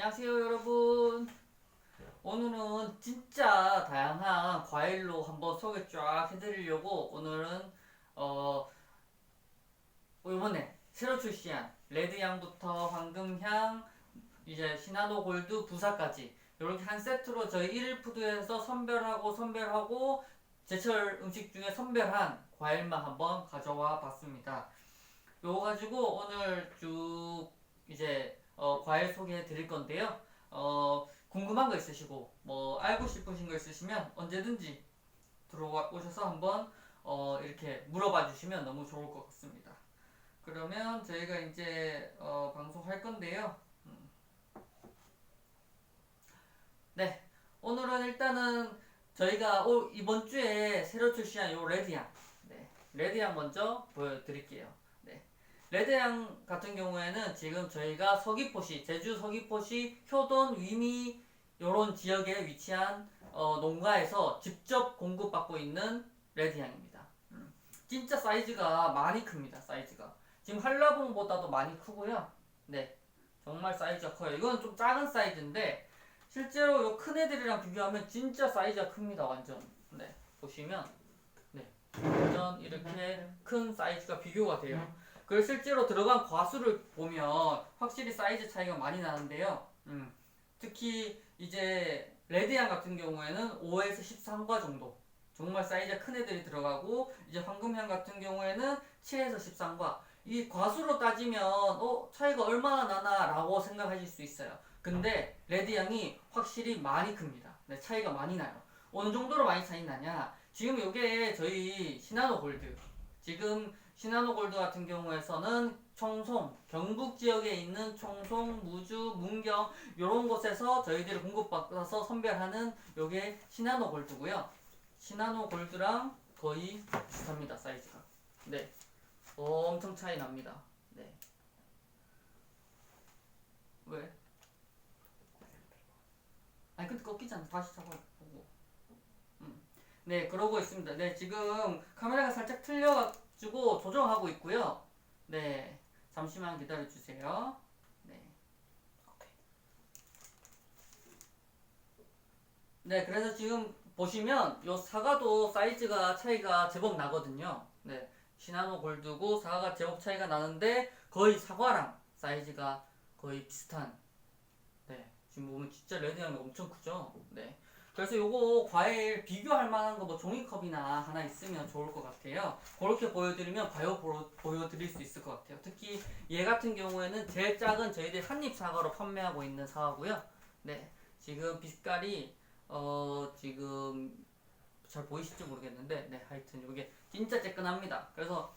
안녕하세요, 여러분. 오늘은 진짜 다양한 과일로 한번 소개 쫙 해드리려고 오늘은 어 이번에 새로 출시한 레드향부터 황금향, 이제 시나노 골드, 부사까지 이렇게 한 세트로 저희 1일 푸드에서 선별하고 제철 음식 중에 선별한 과일만 한번 가져와 봤습니다. 요거 가지고 오늘 쭉 이제 과일 소개해 드릴 건데요. 궁금한 거 있으시고 뭐 알고 싶으신 거 있으시면 언제든지 들어와 오셔서 한번 이렇게 물어봐 주시면 너무 좋을 것 같습니다. 그러면 저희가 이제 방송할 건데요. 네, 오늘은 일단은 저희가 이번 주에 새로 출시한 요 레드향, 네, 레드향 먼저 보여드릴게요. 네, 레드향 같은 경우에는 지금 저희가 서귀포시, 제주 서귀포시, 효돈, 위미 요런 지역에 위치한 농가에서 직접 공급받고 있는 레드향입니다. 진짜 사이즈가 많이 큽니다. 사이즈가 지금 한라봉보다도 많이 크고요. 네, 정말 사이즈가 커요. 이건 좀 작은 사이즈인데 실제로 요 큰 애들이랑 비교하면 진짜 사이즈가 큽니다. 완전. 네, 보시면 네, 완전 이렇게 큰 사이즈가 비교가 돼요. 그리고 실제로 들어간 과수를 보면 확실히 사이즈 차이가 많이 나는데요. 특히 이제 레드향 같은 경우에는 5에서 13과 정도 정말 사이즈가 큰 애들이 들어가고, 이제 황금향 같은 경우에는 7에서 13과, 이 과수로 따지면 차이가 얼마나 나나 라고 생각하실 수 있어요. 근데 레드향이 확실히 많이 큽니다. 네, 차이가 많이 나요. 어느 정도로 많이 차이 나냐, 지금 요게 저희 시나노 골드, 지금 시나노 골드 같은 경우에서는 청송, 경북 지역에 있는 청송, 무주, 문경 요런 곳에서 저희들이 공급받아서 선별하는 요게 시나노 골드고요. 시나노 골드랑 거의 비슷합니다. 사이즈가. 네, 엄청 차이 납니다. 네. 왜? 아니 근데 꺾이잖아. 다시 잡아보고. 네, 그러고 있습니다. 네, 지금 카메라가 살짝 틀려가지고 조정하고 있고요. 네, 잠시만 기다려주세요. 네. 네, 그래서 지금 보시면 요 사과도 사이즈가 차이가 제법 나거든요. 네, 시나노 골드고 사과가 제법 차이가 나는데 거의 사과랑 사이즈가 거의 비슷한. 네, 지금 보면 진짜 레드향이 엄청 크죠. 네, 그래서 요거 과일 비교할 만한 거 뭐 종이컵이나 하나 있으면 좋을 것 같아요. 그렇게 보여드리면 보여드릴 수 있을 것 같아요. 특히 얘 같은 경우에는 제일 작은 저희들 한입 사과로 판매하고 있는 사과고요. 네, 지금 빛깔이 지금 잘 보이실지 모르겠는데, 네, 하여튼 이게 진짜 쬐끈합니다. 그래서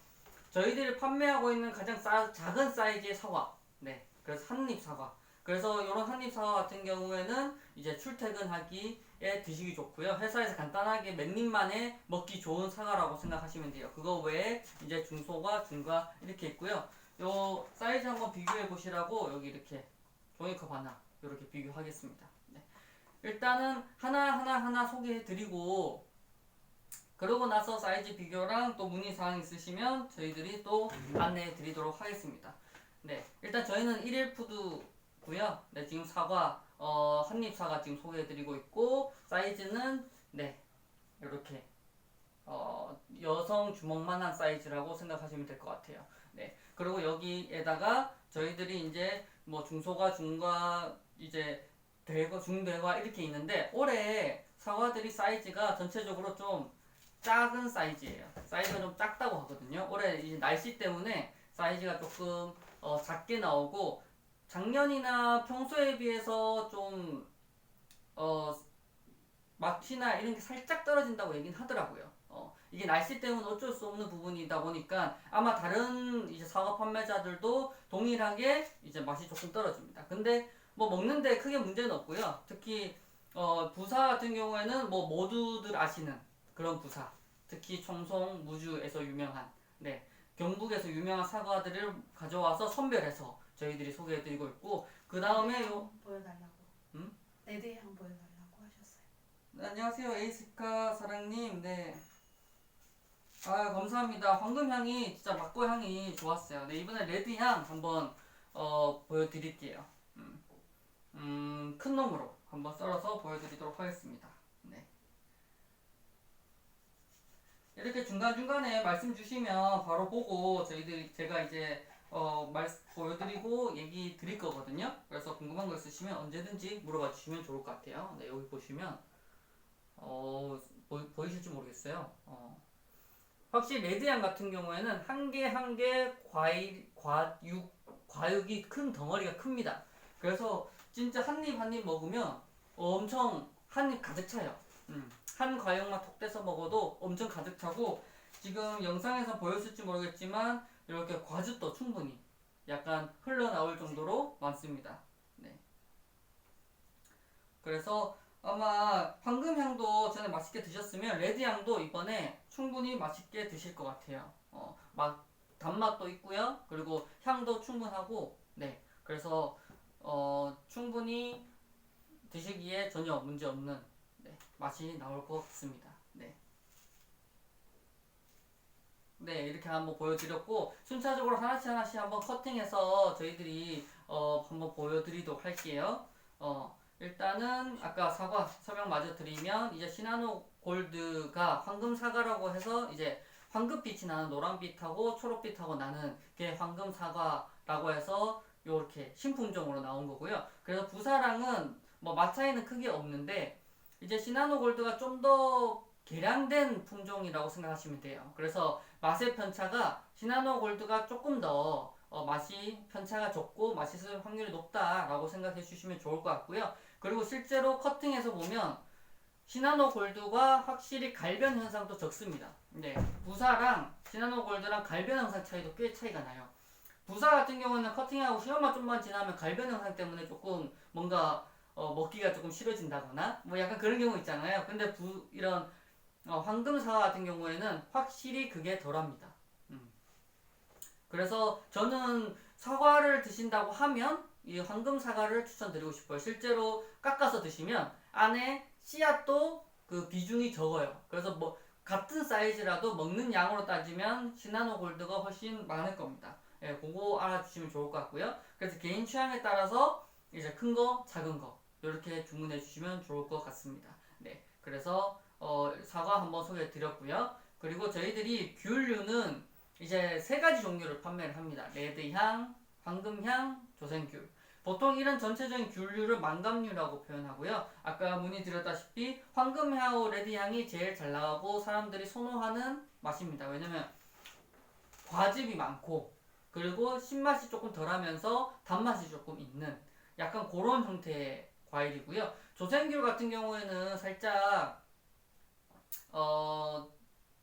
저희들이 판매하고 있는 가장 작은 사이즈의 사과, 네, 그래서 한입 사과. 그래서 이런 한입 사과 같은 경우에는 이제 출퇴근하기에 드시기 좋고요. 회사에서 간단하게 몇 입만에 먹기 좋은 사과라고 생각하시면 돼요. 그거 외에 이제 중소과 중과 이렇게 있고요. 요 사이즈 한번 비교해 보시라고 여기 이렇게 종이컵 하나 이렇게 비교하겠습니다. 네. 일단은 하나 소개해 드리고, 그러고 나서 사이즈 비교랑 또 문의사항 있으시면 저희들이 또 안내해 드리도록 하겠습니다. 네, 일단 저희는 1일 푸드고요. 네, 지금 사과, 한입 사과 지금 소개해 드리고 있고, 사이즈는 네, 이렇게 여성 주먹만한 사이즈라고 생각하시면 될 것 같아요. 네, 그리고 여기에다가 저희들이 이제 뭐 중소가 중과 이제 대과 중대과 이렇게 있는데, 올해 사과들이 사이즈가 전체적으로 좀 작은 사이즈예요. 사이즈가 좀 작다고 하거든요. 올해 이 날씨 때문에 사이즈가 조금 작게 나오고, 작년이나 평소에 비해서 좀 맛이나 이런 게 살짝 떨어진다고 얘기는 하더라고요. 이게 날씨 때문에 어쩔 수 없는 부분이다 보니까 아마 다른 이제 사과 판매자들도 동일하게 이제 맛이 조금 떨어집니다. 근데 뭐 먹는데 크게 문제는 없고요. 특히 부사 같은 경우에는 뭐 모두들 아시는 그런 부사, 특히 청송, 무주에서 유명한, 네, 경북에서 유명한 사과들을 가져와서 선별해서 저희들이 소개해드리고 있고, 그 다음에 요 보여달라고. 음? 레드향 보여달라고 하셨어요. 네, 안녕하세요, 에이스카 사랑님. 네, 아, 감사합니다. 황금향이 진짜 막고 향이 좋았어요. 네, 이번에 레드향 한번 보여드릴게요. 음. 큰 놈으로 한번 썰어서 보여드리도록 하겠습니다. 네. 이렇게 중간중간에 말씀 주시면 바로 보고 제가 이제 보여드리고 얘기 드릴 거거든요. 그래서 궁금한 거 있으시면 언제든지 물어봐 주시면 좋을 것 같아요. 네, 여기 보시면 보이실지 모르겠어요. 확실히 레드양 같은 경우에는 한 개 한 개 과육이 큰 덩어리가 큽니다. 그래서 진짜 한 입 한 입 먹으면 엄청 한 입 가득 차요. 한 과육만 톡 떼서 먹어도 엄청 가득 차고, 지금 영상에서 보였을지 모르겠지만 이렇게 과즙도 충분히 약간 흘러나올 정도로 많습니다. 네. 그래서 아마 황금향도 전에 맛있게 드셨으면 레드향도 이번에 충분히 맛있게 드실 것 같아요. 단맛도 있고요. 그리고 향도 충분하고, 네. 그래서 충분히 드시기에 전혀 문제 없는, 네, 맛이 나올 것 같습니다. 네. 네, 이렇게 한번 보여드렸고, 순차적으로 하나씩 하나씩 한번 커팅해서 저희들이 한번 보여드리도록 할게요. 일단은 아까 사과 설명 마저 드리면, 이제 시나노 골드가 황금 사과라고 해서 이제 황금빛이 나는 노란빛하고 초록빛하고 나는 게 황금 사과라고 해서 요렇게 신품종으로 나온 거고요. 그래서 부사랑은 뭐 맛 차이는 크게 없는데, 이제 시나노 골드가 좀 더 개량된 품종이라고 생각하시면 돼요. 그래서 맛의 편차가 시나노 골드가 조금 더 맛이 편차가 적고 맛있을 확률이 높다라고 생각해 주시면 좋을 것 같고요. 그리고 실제로 커팅해서 보면 시나노 골드가 확실히 갈변 현상도 적습니다. 네, 부사랑 시나노 골드랑 갈변 현상 차이도 꽤 차이가 나요. 부사 같은 경우는 커팅하고 시간만 좀만 지나면 갈변 현상 때문에 조금 뭔가 먹기가 조금 싫어진다거나 뭐 약간 그런 경우 있잖아요. 근데 이런 황금 사과 같은 경우에는 확실히 그게 덜합니다. 그래서 저는 사과를 드신다고 하면 이 황금 사과를 추천드리고 싶어요. 실제로 깎아서 드시면 안에 씨앗도 그 비중이 적어요. 그래서 뭐 같은 사이즈라도 먹는 양으로 따지면 시나노 골드가 훨씬 많을 겁니다. 예, 그거 알아주시면 좋을 것 같고요. 그래서 개인 취향에 따라서 이제 큰 거, 작은 거 이렇게 주문해 주시면 좋을 것 같습니다. 네, 그래서 사과 한번 소개해 드렸고요. 그리고 저희들이 귤류는 이제 세 가지 종류를 판매를 합니다. 레드향, 황금향, 조생귤. 보통 이런 전체적인 귤류를 망감류라고 표현하고요. 아까 문의드렸다시피 황금향하고 레드향이 제일 잘 나가고 사람들이 선호하는 맛입니다. 왜냐면 과즙이 많고, 그리고 신맛이 조금 덜하면서 단맛이 조금 있는 약간 그런 형태의 과일이고요. 조생귤 같은 경우에는 살짝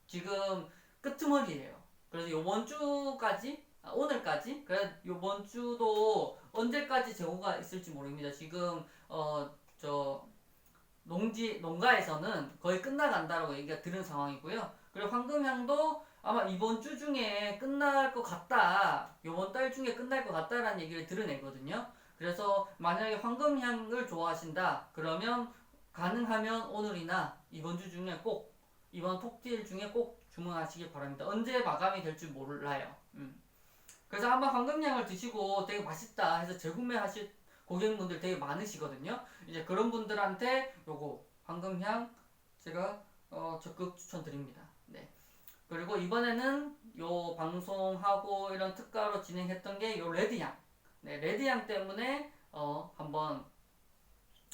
지금 끄트머리예요. 그래서 요번 주까지, 오늘까지, 그래 요번 주도 언제까지 재고가 있을지 모릅니다. 지금 농가에서는 거의 끝나간다라고 얘기가 들은 상황이고요. 그리고 황금향도 아마 이번 주 중에 끝날 것 같다, 요번 달 중에 끝날 것 같다라는 얘기를 들은 애거든요. 그래서 만약에 황금향을 좋아하신다 그러면 가능하면 오늘이나 이번 주 중에 꼭, 이번 톡딜 중에 꼭 주문하시길 바랍니다. 언제 마감이 될지 몰라요. 그래서 한번 황금향을 드시고 되게 맛있다 해서 재구매하실 고객분들 되게 많으시거든요. 이제 그런 분들한테 요거 황금향 제가 적극 추천드립니다. 네. 그리고 이번에는 요 방송하고 이런 특가로 진행했던 게 요 레드향. 네, 레드향 때문에 한번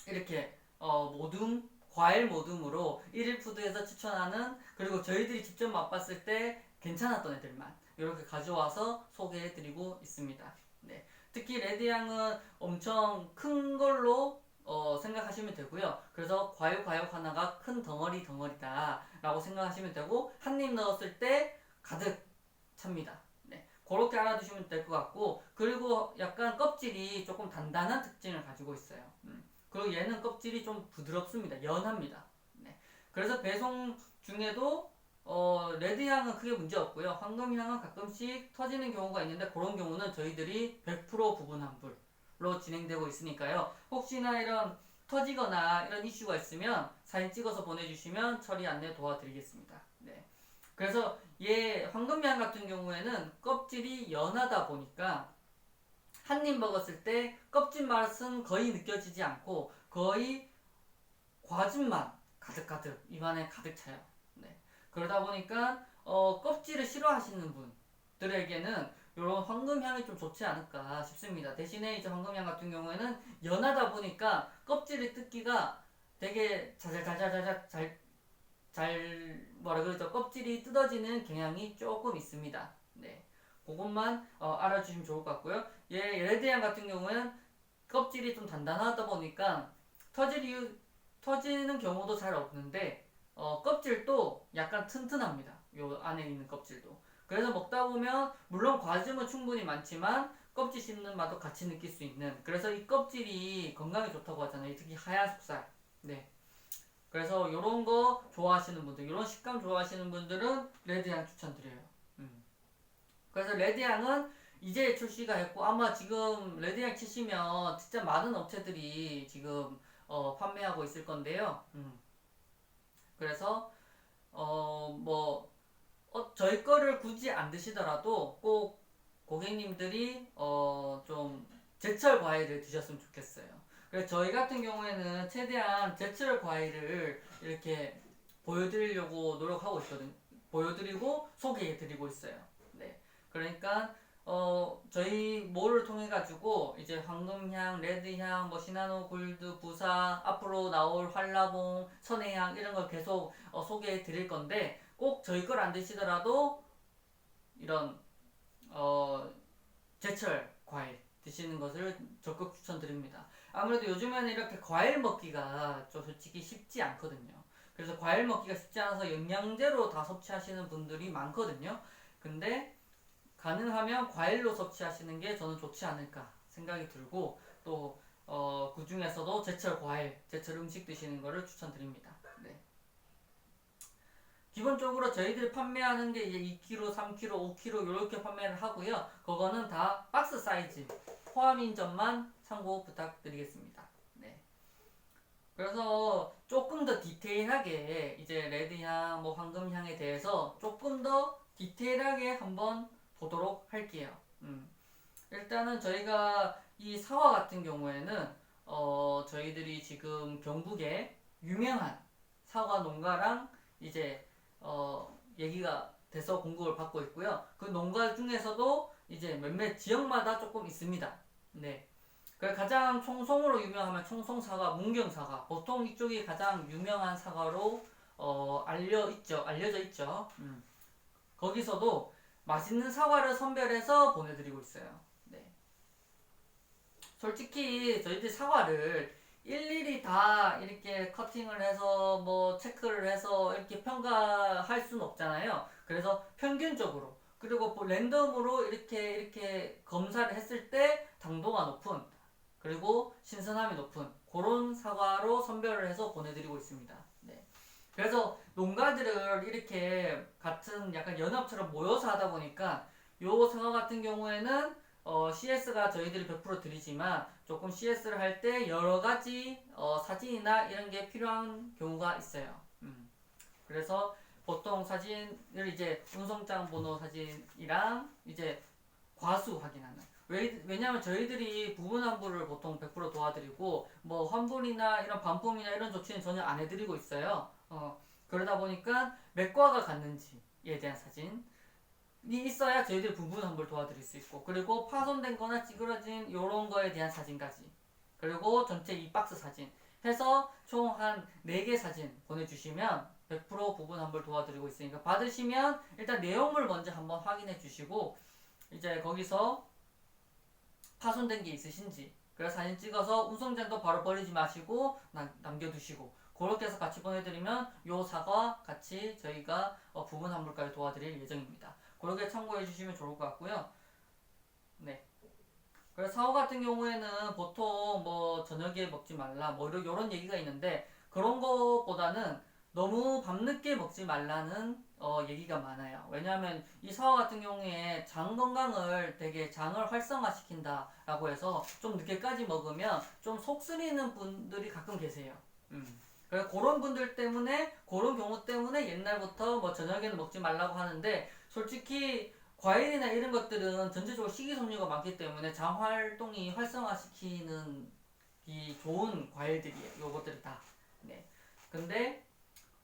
이렇게 과일 모듬으로 1일 푸드에서 추천하는, 그리고 저희들이 직접 맛봤을 때 괜찮았던 애들만 이렇게 가져와서 소개해드리고 있습니다. 네, 특히 레드향은 엄청 큰 걸로 생각하시면 되고요. 그래서 과육 하나가 큰 덩어리다 라고 생각하시면 되고, 한 입 넣었을 때 가득 찹니다. 네, 그렇게 알아두시면 될 것 같고, 그리고 약간 껍질이 조금 단단한 특징을 가지고 있어요. 그리고 얘는 껍질이 좀 부드럽습니다. 연합니다. 네, 그래서 배송 중에도 레드향은 크게 문제 없고요. 황금향은 가끔씩 터지는 경우가 있는데, 그런 경우는 저희들이 100% 부분 환불로 진행되고 있으니까요. 혹시나 이런 터지거나 이런 이슈가 있으면 사진 찍어서 보내주시면 처리 안내 도와드리겠습니다. 네. 그래서 황금향 같은 경우에는 껍질이 연하다 보니까 한 입 먹었을 때 껍질 맛은 거의 느껴지지 않고 거의 과즙만 가득가득 입안에 가득 차요. 네. 그러다 보니까 껍질을 싫어하시는 분들에게는 이런 황금향이 좀 좋지 않을까 싶습니다. 대신에 이제 황금향 같은 경우에는 연하다 보니까 껍질을 뜯기가 되게 자잘자잘자잘 잘 뭐라 그러죠? 껍질이 뜯어지는 경향이 조금 있습니다. 네. 그것만 알아주시면 좋을 것 같고요. 레드향 같은 경우는 껍질이 좀 단단하다 보니까 터지는 경우도 잘 없는데 껍질도 약간 튼튼합니다. 요 안에 있는 껍질도. 그래서 먹다 보면 물론 과즙은 충분히 많지만 껍질 씹는 맛도 같이 느낄 수 있는, 그래서 이 껍질이 건강에 좋다고 하잖아요. 특히 하얀 속살. 네. 그래서 요런 거 좋아하시는 분들, 요런 식감 좋아하시는 분들은 레드향 추천드려요. 그래서 레드향은 이제 출시가 했고 아마 지금 레드향 치시면 진짜 많은 업체들이 지금 판매하고 있을 건데요. 그래서 저희 거를 굳이 안 드시더라도 꼭 고객님들이 좀 제철 과일을 드셨으면 좋겠어요. 그래서 저희 같은 경우에는 최대한 제철 과일을 이렇게 보여드리려고 노력하고 있거든요. 보여드리고 소개해드리고 있어요. 네. 그러니까 저희 몰을 통해 가지고 이제 황금향, 레드향, 뭐 시나노 골드, 부사, 앞으로 나올 한라봉, 선해향 이런 걸 계속 소개해 드릴 건데 꼭 저희 걸 안 드시더라도 이런 제철 과일 드시는 것을 적극 추천드립니다. 아무래도 요즘에는 이렇게 과일 먹기가 좀 솔직히 쉽지 않거든요. 그래서 과일 먹기가 쉽지 않아서 영양제로 다 섭취하시는 분들이 많거든요. 근데 가능하면 과일로 섭취하시는 게 저는 좋지 않을까 생각이 들고, 또 그 중에서도 제철 과일, 제철 음식 드시는 거를 추천드립니다. 네. 기본적으로 저희들이 판매하는 게 이제 2kg, 3kg, 5kg 이렇게 판매를 하고요. 그거는 다 박스 사이즈 포함인 점만 참고 부탁드리겠습니다. 네. 그래서 조금 더 디테일하게 이제 레드향, 뭐 황금향에 대해서 조금 더 디테일하게 한번 보도록 할게요. 일단은 저희가 이 사과 같은 경우에는 저희들이 지금 경북에 유명한 사과 농가랑 이제 얘기가 돼서 공급을 받고 있고요. 그 농가 중에서도 이제 몇몇 지역마다 조금 있습니다. 네. 그 가장 청송으로 유명하면 청송 사과, 문경 사과. 보통 이쪽이 가장 유명한 사과로 알려져 있죠. 거기서도 맛있는 사과를 선별해서 보내드리고 있어요. 네. 솔직히 저희들 사과를 일일이 다 이렇게 커팅을 해서 뭐 체크를 해서 이렇게 평가할 수는 없잖아요. 그래서 평균적으로 그리고 뭐 랜덤으로 이렇게 검사를 했을 때 당도가 높은 그리고 신선함이 높은 그런 사과로 선별을 해서 보내드리고 있습니다. 네. 그래서 농가들을 이렇게 같은 약간 연합처럼 모여서 하다 보니까 요 사과 같은 경우에는 CS가 저희들이 100% 드리지만 조금 CS를 할 때 여러 가지 사진이나 이런 게 필요한 경우가 있어요. 그래서 보통 사진을 이제 운송장 번호 사진이랑 이제 과수 확인하는. 왜냐면 저희들이 부분 환불을 보통 100% 도와드리고 뭐 환불이나 이런 반품이나 이런 조치는 전혀 안 해드리고 있어요. 그러다 보니까 몇 과가 갔는지에 대한 사진이 있어야 저희들 부분 환불 도와드릴 수 있고, 그리고 파손된 거나 찌그러진 요런 거에 대한 사진까지, 그리고 전체 이 박스 사진 해서 총 한 4개 사진 보내주시면 100% 부분 환불 도와드리고 있으니까 받으시면 일단 내용물 먼저 한번 확인해 주시고 이제 거기서 파손된 게 있으신지 그래서 사진 찍어서 운송장도 바로 버리지 마시고 남겨두시고 그렇게 해서 같이 보내드리면 요 사과 같이 저희가 부분 환불까지 도와드릴 예정입니다. 그렇게 참고해 주시면 좋을 것 같고요. 네. 그래서 사과 같은 경우에는 보통 뭐 저녁에 먹지 말라 뭐 이런 얘기가 있는데 그런 것보다는 너무 밤늦게 먹지 말라는 얘기가 많아요. 왜냐하면 이 사과 같은 경우에 장 건강을 되게 장을 활성화시킨다 라고 해서 좀 늦게까지 먹으면 좀 속 쓰리는 분들이 가끔 계세요. 그래서 그런 분들 때문에 그런 경우 때문에 옛날부터 뭐 저녁에는 먹지 말라고 하는데 솔직히 과일이나 이런 것들은 전체적으로 식이섬유가 많기 때문에 장 활동이 활성화시키는 이 좋은 과일들이에요. 요것들이 다. 네. 근데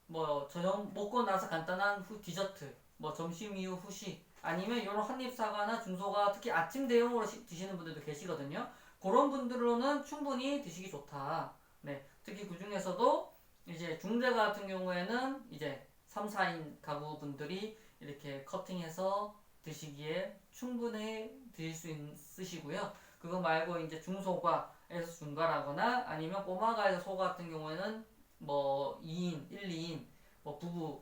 뭐 저녁 먹고 나서 간단한 디저트, 뭐 점심 이후 후식, 아니면 이런 한입 사과나 중소가 특히 아침 대용으로 드시는 분들도 계시거든요. 그런 분들로는 충분히 드시기 좋다. 네. 특히 그 중에서도 이제 중대 같은 경우에는 이제 3, 4인 가구분들이 이렇게 커팅해서 드시기에 충분히 드실 수 있으시고요. 그거 말고 이제 중소과에서 중과라거나 아니면 꼬마가에서 소 같은 경우에는 뭐 2인, 1, 2인, 뭐 부부,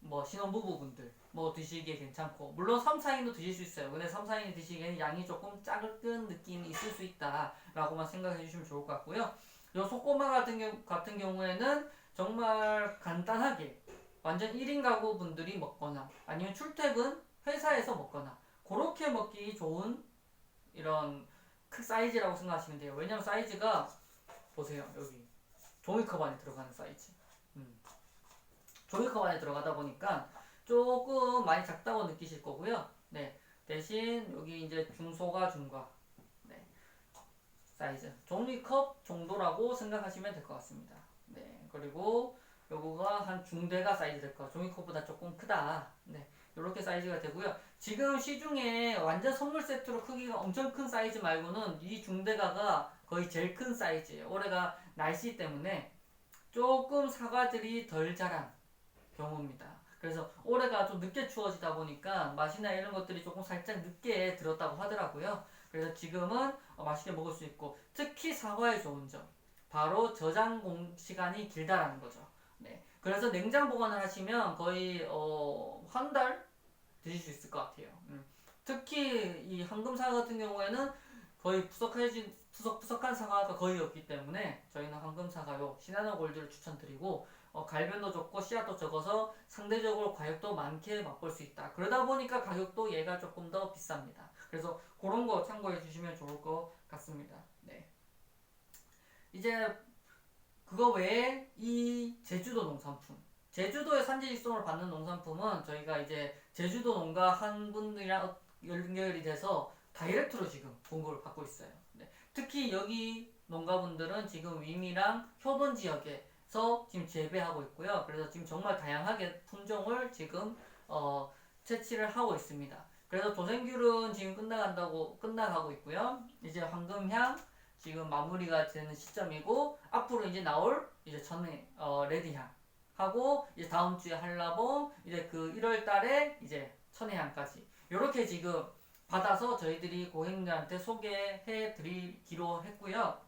뭐 신혼부부분들 뭐 드시기에 괜찮고 물론 3, 4인도 드실 수 있어요. 근데 3, 4인이 드시기에는 양이 조금 작은 느낌이 있을 수 있다라고만 생각해 주시면 좋을 것 같고요. 요 소꼬마 같은 경우에는 정말 간단하게 완전 1인 가구 분들이 먹거나 아니면 출퇴근 회사에서 먹거나 그렇게 먹기 좋은 이런 큰 사이즈라고 생각하시면 돼요. 왜냐면 사이즈가 보세요. 여기 종이컵 안에 들어가는 사이즈. 종이컵 안에 들어가다 보니까 조금 많이 작다고 느끼실 거고요. 네. 대신 여기 이제 중소가 중과 네. 사이즈 종이컵 정도라고 생각하시면 될 것 같습니다. 네. 그리고 요거가 한 중대가 사이즈 될 거. 종이컵보다 조금 크다. 네. 이렇게 사이즈가 되고요. 지금 시중에 완전 선물 세트로 크기가 엄청 큰 사이즈 말고는 이 중대가가 거의 제일 큰 사이즈예요. 올해가 날씨 때문에 조금 사과들이 덜 자란 경우입니다. 그래서 올해가 좀 늦게 추워지다 보니까 맛이나 이런 것들이 조금 살짝 늦게 들었다고 하더라고요. 그래서 지금은 맛있게 먹을 수 있고 특히 사과의 좋은 점 바로 저장 시간이 길다라는 거죠. 네. 그래서 냉장 보관을 하시면 거의 한 달 드실 수 있을 것 같아요. 특히 이 황금 사과 같은 경우에는 거의 푸석푸석한 사과가 거의 없기 때문에 저희는 황금 사과요 시나노 골드를 추천드리고 갈변도 좋고 씨앗도 적어서 상대적으로 과육도 많게 맛볼 수 있다. 그러다 보니까 가격도 얘가 조금 더 비쌉니다. 그래서 그런 거 참고해 주시면 좋을 것 같습니다. 네. 이제 그거 외에 이 제주도 농산품 제주도의 산지 직송을 받는 농산품은 저희가 이제 제주도 농가 한 분들이랑 연결이 돼서 다이렉트로 지금 공급을 받고 있어요. 네. 특히 여기 농가분들은 지금 위미랑 효본 지역에서 지금 재배하고 있고요. 그래서 지금 정말 다양하게 품종을 지금 채취를 하고 있습니다. 그래서 도생귤은 지금 끝나가고 있고요. 이제 황금향 지금 마무리가 되는 시점이고 앞으로 이제 나올 이제 레드향 하고 이제 다음 주에 한라봉 이제 그 1월 달에 이제 천혜향까지 이렇게 지금 받아서 저희들이 고객님들한테 소개해 드리기로 했고요.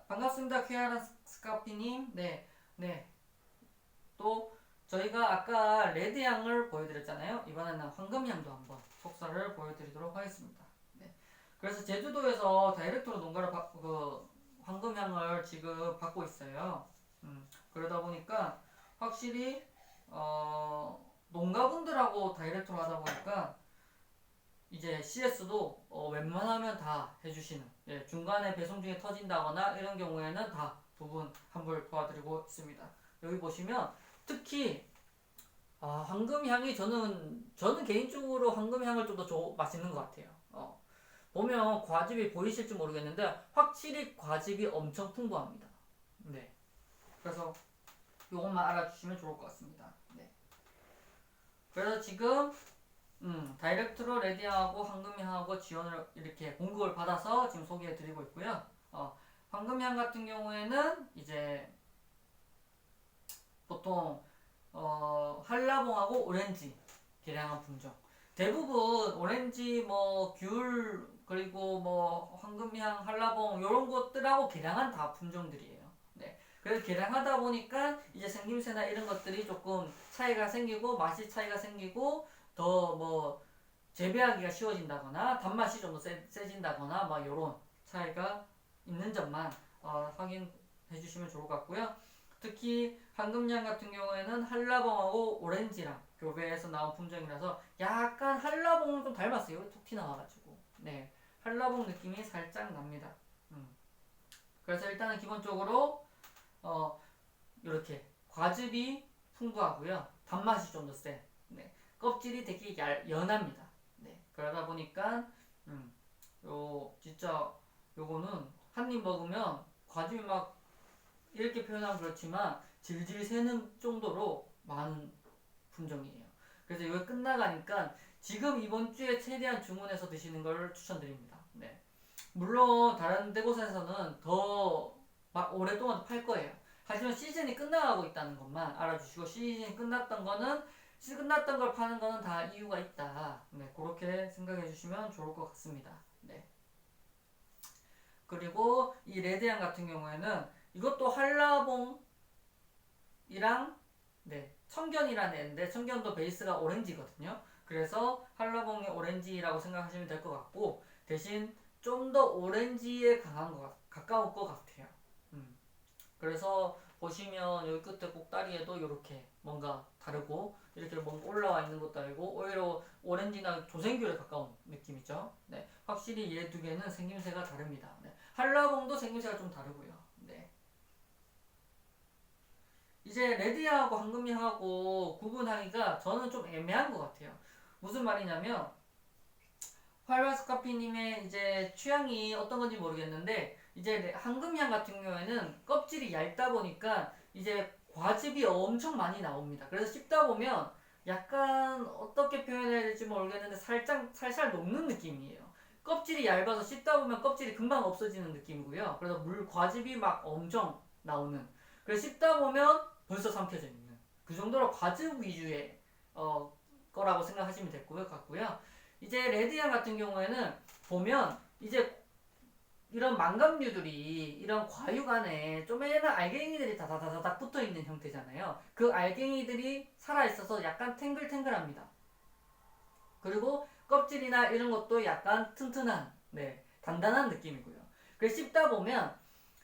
반갑습니다. 퀴아라 스카피님. 네, 네. 또 저희가 아까 레드향을 보여드렸잖아요. 이번에는 황금향도 한번 속살을 보여드리도록 하겠습니다. 네. 그래서 제주도에서 다이렉트로 농가를 황금향을 지금 받고 있어요. 그러다 보니까 확실히 농가분들하고 다이렉트로 하다 보니까 이제 CS도 웬만하면 다 해주시는 중간에 배송 중에 터진다거나 이런 경우에는 다 부분 환불 도와드리고 있습니다. 여기 보시면 특히 황금향이 저는 개인적으로 황금향을 좀 더 맛있는 것 같아요. 보면 과즙이 보이실지 모르겠는데 확실히 과즙이 엄청 풍부합니다. 네. 그래서 요것만 알아주시면 좋을 것 같습니다. 네. 그래서 지금 다이렉트로 레디향하고 황금향하고 지원을 이렇게 공급을 받아서 지금 소개해드리고 있고요. 황금향 같은 경우에는 이제 보통 한라봉하고 오렌지 개량한 품종. 대부분 오렌지 뭐 귤 그리고 뭐 황금향 한라봉 이런 것들하고 개량한 다 품종들이에요. 네. 그래서 개량하다 보니까 이제 생김새나 이런 것들이 조금 차이가 생기고 맛이 차이가 생기고 더 뭐 재배하기가 쉬워진다거나 단맛이 좀 더 세진다거나 막 이런 차이가 있는 점만 확인해 주시면 좋을 것 같고요. 특히 황금향 같은 경우에는 한라봉하고 오렌지랑 교배해서 나온 품종이라서 약간 한라봉은 좀 닮았어요. 톡 튀나와가지고 네 한라봉 느낌이 살짝 납니다. 그래서 일단은 기본적으로 이렇게 과즙이 풍부하고요. 단맛이 좀 더 세. 네. 껍질이 되게 연합니다. 네, 그러다 보니까 요 진짜 요거는 한 입 먹으면 과즙이 막 이렇게 표현하면 그렇지만 질질 새는 정도로 많은 품종이에요. 그래서 이거 끝나가니까 지금 이번 주에 최대한 주문해서 드시는 걸 추천드립니다. 네. 물론 다른 데곳에서는 더 오랫동안 팔 거예요. 하지만 시즌이 끝나가고 있다는 것만 알아주시고 시즌이 끝났던 걸 파는 거는 다 이유가 있다. 네, 그렇게 생각해 주시면 좋을 것 같습니다. 네. 그리고 이 레드향 같은 경우에는 이것도 한라봉이랑 네, 청견이라는 애인데 청견도 베이스가 오렌지거든요. 그래서 한라봉의 오렌지라고 생각하시면 될 것 같고 대신 좀 더 오렌지에 가까울 것 같아요. 그래서 보시면 여기 끝에 꼭다리에도 이렇게 뭔가 다르고 이렇게 뭔가 올라와 있는 것도 아니고 오히려 오렌지나 조생귤에 가까운 느낌이죠. 네, 확실히 얘 두 개는 생김새가 다릅니다. 네, 한라봉도 생김새가 좀 다르고요. 네. 이제 레드향하고 황금향하고 구분하기가 저는 좀 애매한 것 같아요. 무슨 말이냐면 활바스카피님의 이제 취향이 어떤 건지 모르겠는데 이제 황금향 같은 경우에는 껍질이 얇다 보니까 이제 과즙이 엄청 많이 나옵니다. 그래서 씹다 보면 약간 어떻게 표현해야 될지 모르겠는데 살살 녹는 느낌이에요. 껍질이 얇아서 씹다 보면 껍질이 금방 없어지는 느낌이고요. 그래서 과즙이 막 엄청 나오는. 그래서 씹다 보면 벌써 삼켜져 있는. 그 정도로 과즙 위주의 거라고 생각하시면 될 것 같고요. 이제 레드향 같은 경우에는 보면 이제 이런 망감류들이 이런 과육 안에 쪼매난 알갱이들이 다다다닥 붙어 있는 형태잖아요. 그 알갱이들이 살아있어서 약간 탱글탱글합니다. 그리고 껍질이나 이런 것도 약간 튼튼한, 네, 단단한 느낌이고요. 그래서 씹다 보면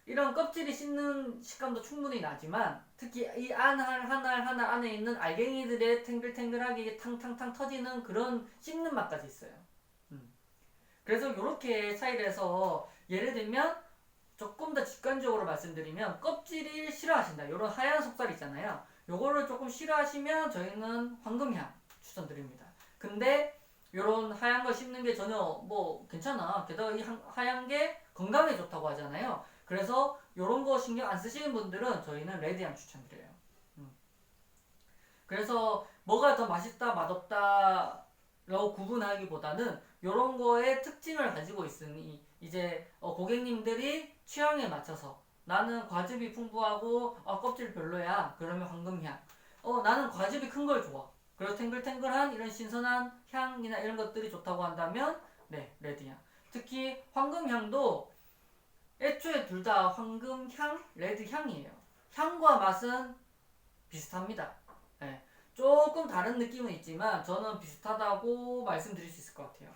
이런 껍질이 씹는 식감도 충분히 나지만 특히 이 한 알 한 알 한 알 안에 있는 알갱이들의 탱글탱글하게 탕탕탕 터지는 그런 씹는 맛까지 있어요. 그래서 이렇게 차이를 해서 예를 들면 조금 더 직관적으로 말씀드리면 껍질을 싫어하신다. 이런 하얀 속살 있잖아요. 요거를 조금 싫어하시면 저희는 황금향 추천드립니다. 근데 요런 하얀 거 씹는 게 전혀 뭐 괜찮아. 게다가 이 하얀 게 건강에 좋다고 하잖아요. 그래서 요런 거 신경 안 쓰시는 분들은 저희는 레드향 추천드려요. 그래서 뭐가 더 맛있다 맛없다 라고 구분하기보다는 요런 거에 특징을 가지고 있으니 이제 고객님들이 취향에 맞춰서 나는 과즙이 풍부하고 껍질 별로야 그러면 황금향, 나는 과즙이 큰 걸 좋아 그리고 탱글탱글한 이런 신선한 향이나 이런 것들이 좋다고 한다면 네, 레드향. 특히 황금향도 애초에 둘 다 황금향, 레드향이에요. 향과 맛은 비슷합니다. 네. 조금 다른 느낌은 있지만 저는 비슷하다고 말씀드릴 수 있을 것 같아요.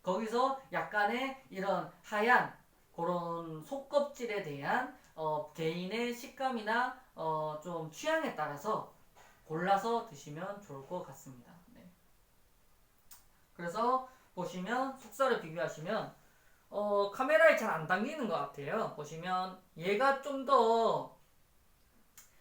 거기서 약간의 이런 하얀 그런 속껍질에 대한 개인의 식감이나 좀 취향에 따라서 골라서 드시면 좋을 것 같습니다. 네. 그래서 보시면 속살을 비교하시면 카메라에 잘 안 당기는 것 같아요. 보시면 얘가 좀 더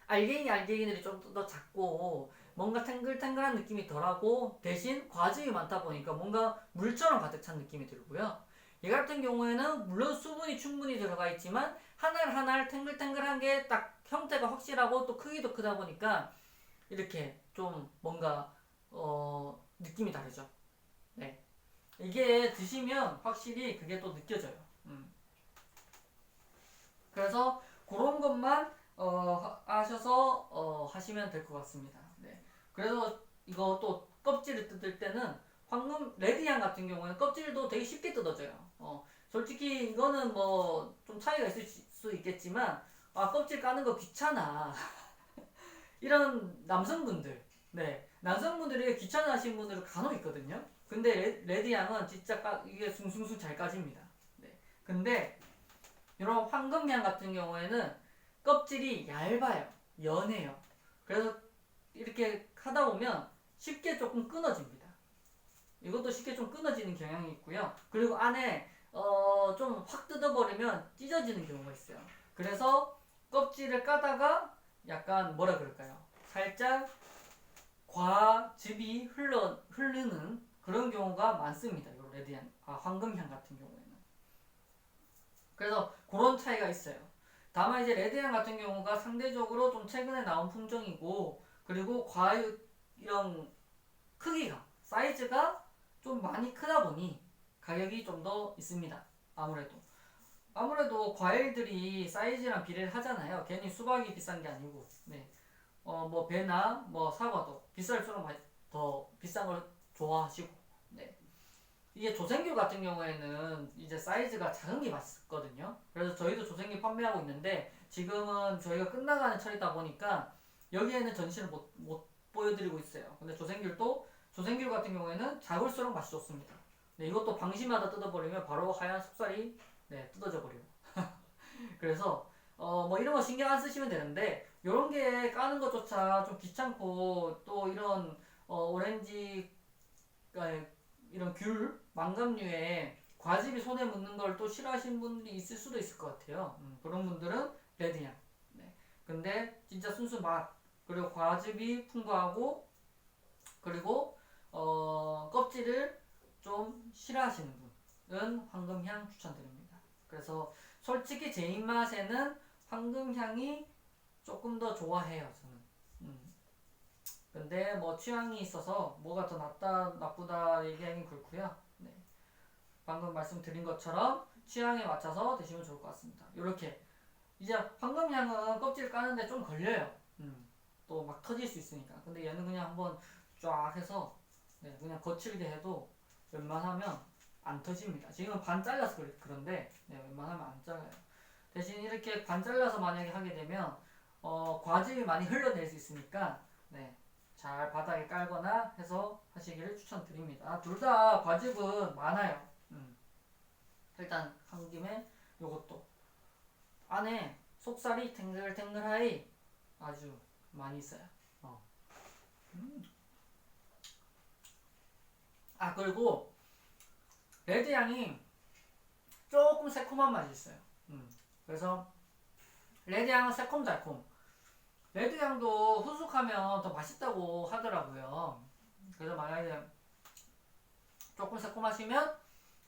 알갱이들이 좀 더 작고 뭔가 탱글탱글한 느낌이 덜하고 대신 과즙이 많다 보니까 뭔가 물처럼 가득 찬 느낌이 들고요. 얘 같은 경우에는 물론 수분이 충분히 들어가 있지만 한 알 한 알 탱글탱글한 게 딱 형태가 확실하고 또 크기도 크다 보니까 이렇게 좀 뭔가 느낌이 다르죠. 네. 이게 드시면 확실히 그게 또 느껴져요. 그래서 그런 것만 아셔서 하시면 될 것 같습니다. 네. 그래서 이거 또 껍질을 뜯을 때는 레드향 같은 경우에는 껍질도 되게 쉽게 뜯어져요. 솔직히 이거는 뭐 좀 차이가 있을 수 있겠지만 껍질 까는 거 귀찮아. 이런 남성분들, 네, 남성분들이 귀찮아 하시는 분들은 간혹 있거든요. 근데 레드향은 진짜 이게 숭숭숭 잘 까집니다. 네. 근데 이런 황금향 같은 경우에는 껍질이 얇아요. 연해요. 그래서 이렇게 하다 보면 쉽게 조금 끊어집니다. 이것도 쉽게 좀 끊어지는 경향이 있고요. 그리고 안에 좀 확 뜯어버리면 찢어지는 경우가 있어요. 그래서 껍질을 까다가 약간 뭐라 그럴까요? 살짝 과즙이 흐르는 그런 경우가 많습니다. 요 레드향, 황금향 같은 경우에는. 그래서 그런 차이가 있어요. 다만 이제 레드향 같은 경우가 상대적으로 좀 최근에 나온 품종이고, 그리고 이런 크기가, 사이즈가 좀 많이 크다 보니 가격이 좀 더 있습니다. 아무래도 과일들이 사이즈랑 비례를 하잖아요. 괜히 수박이 비싼 게 아니고. 네. 뭐 배나 뭐 사과도 비쌀수록 더 비싼 걸 좋아하시고. 네. 이게 조생귤 같은 경우에는 이제 사이즈가 작은 게 맛있거든요. 그래서 저희도 조생귤 판매하고 있는데, 지금은 저희가 끝나가는 철이다 보니까 여기에는 전시를 못 보여드리고 있어요. 근데 조생귤 같은 경우에는 작을수록 맛이 좋습니다. 네, 이것도 방심하다 뜯어버리면 바로 하얀 속살이 뜯어져 버려요. 그래서 뭐 이런 거 신경 안 쓰시면 되는데, 요런 게 까는 것조차 좀 귀찮고, 또 이런 오렌지, 아니, 이런 귤, 망감류의 과즙이 손에 묻는 걸 또 싫어하시는 분들이 있을 수도 있을 것 같아요. 그런 분들은 레드향. 네. 근데 진짜 순수 맛, 그리고 과즙이 풍부하고, 그리고 껍질을 좀 싫어하시는 분은 황금향 추천드립니다. 그래서 솔직히 제 입맛에는 황금향이 조금 더 좋아해요, 저는. 근데 뭐 취향이 있어서 뭐가 더 낫다 나쁘다 얘기하긴 그렇고요. 네. 방금 말씀드린 것처럼 취향에 맞춰서 드시면 좋을 것 같습니다. 이렇게 이제 황금향은 껍질 까는데 좀 걸려요. 또 막 터질 수 있으니까. 근데 얘는 그냥 한번 쫙 해서 그냥 거칠게 해도 웬만하면 안 터집니다. 지금 반 잘라서 그런데 웬만하면 안 잘라요. 대신 이렇게 반 잘라서 만약에 하게 되면 과즙이 많이 흘러낼 수 있으니까 잘 바닥에 깔거나 해서 하시기를 추천드립니다. 둘 다 과즙은 많아요. 일단 한 김에 요것도 안에 속살이 탱글탱글하이 아주 많이 있어요. 그리고 레드향이 조금 새콤한 맛이 있어요. 그래서 레드향은 새콤달콤. 레드향도 후숙하면 더 맛있다고 하더라고요. 그래서 만약에 조금 새콤하시면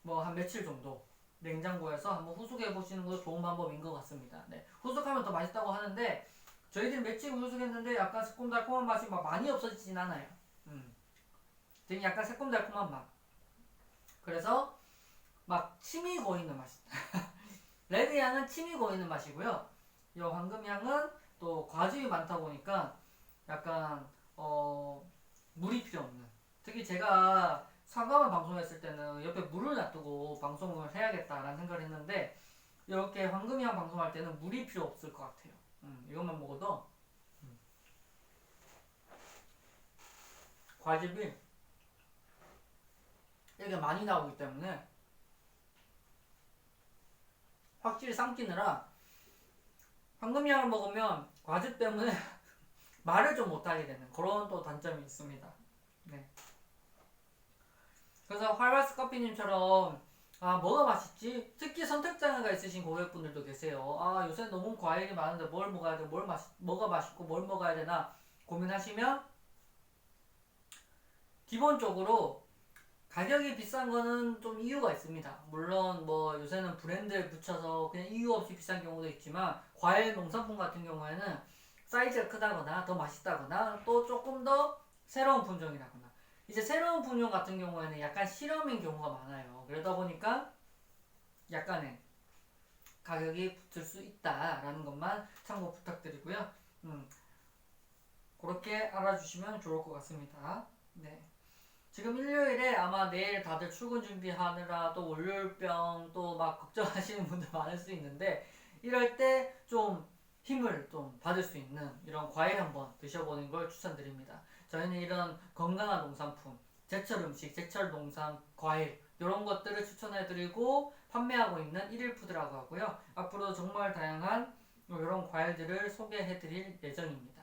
뭐 한 며칠 정도 냉장고에서 한번 후숙해 보시는 것도 좋은 방법인 것 같습니다. 후숙하면 더 맛있다고 하는데, 저희들이 며칠 후숙했는데 약간 새콤달콤한 맛이 막 많이 없어지진 않아요. 되게 약간 새콤달콤한 맛. 그래서 막 침이 고이는 맛. 레드향은 침이 고이는 맛이고요. 이 황금향은 또 과즙이 많다 보니까 약간 물이 필요 없는. 특히 제가 사과만 방송했을 때는 옆에 물을 놔두고 방송을 해야겠다라는 생각을 했는데, 이렇게 황금향 방송할 때는 물이 필요 없을 것 같아요. 이것만 먹어도 과즙이 이렇게 많이 나오기 때문에 확실히 삼키느라, 황금향을 먹으면 과즙 때문에 말을 좀 못하게 되는 그런 또 단점이 있습니다. 그래서 활발스 커피님처럼 뭐가 맛있지? 특히 선택장애가 있으신 고객분들도 계세요. 요새 너무 과일이 많은데 뭘 먹어야 돼? 뭐가 맛있고 뭘 먹어야 되나 고민하시면, 기본적으로 가격이 비싼 거는 좀 이유가 있습니다. 물론 뭐 요새는 브랜드에 붙여서 그냥 이유 없이 비싼 경우도 있지만, 과일 농산품 같은 경우에는 사이즈가 크다거나 더 맛있다거나 또 조금 더 새로운 품종이라거나, 이제 새로운 품종 같은 경우에는 약간 실험인 경우가 많아요. 그러다 보니까 약간의 가격이 붙을 수 있다라는 것만 참고 부탁드리고요. 그렇게 알아주시면 좋을 것 같습니다. 지금 일요일에 아마 내일 다들 출근 준비하느라 또 월요일병 또 막 걱정하시는 분들 많을 수 있는데, 이럴 때 좀 힘을 좀 받을 수 있는 이런 과일 한번 드셔보는 걸 추천드립니다. 저희는 이런 건강한 농산품, 제철 음식, 제철 농산 과일 이런 것들을 추천해드리고 판매하고 있는 1일푸드라고 하고요. 앞으로 정말 다양한 이런 과일들을 소개해드릴 예정입니다.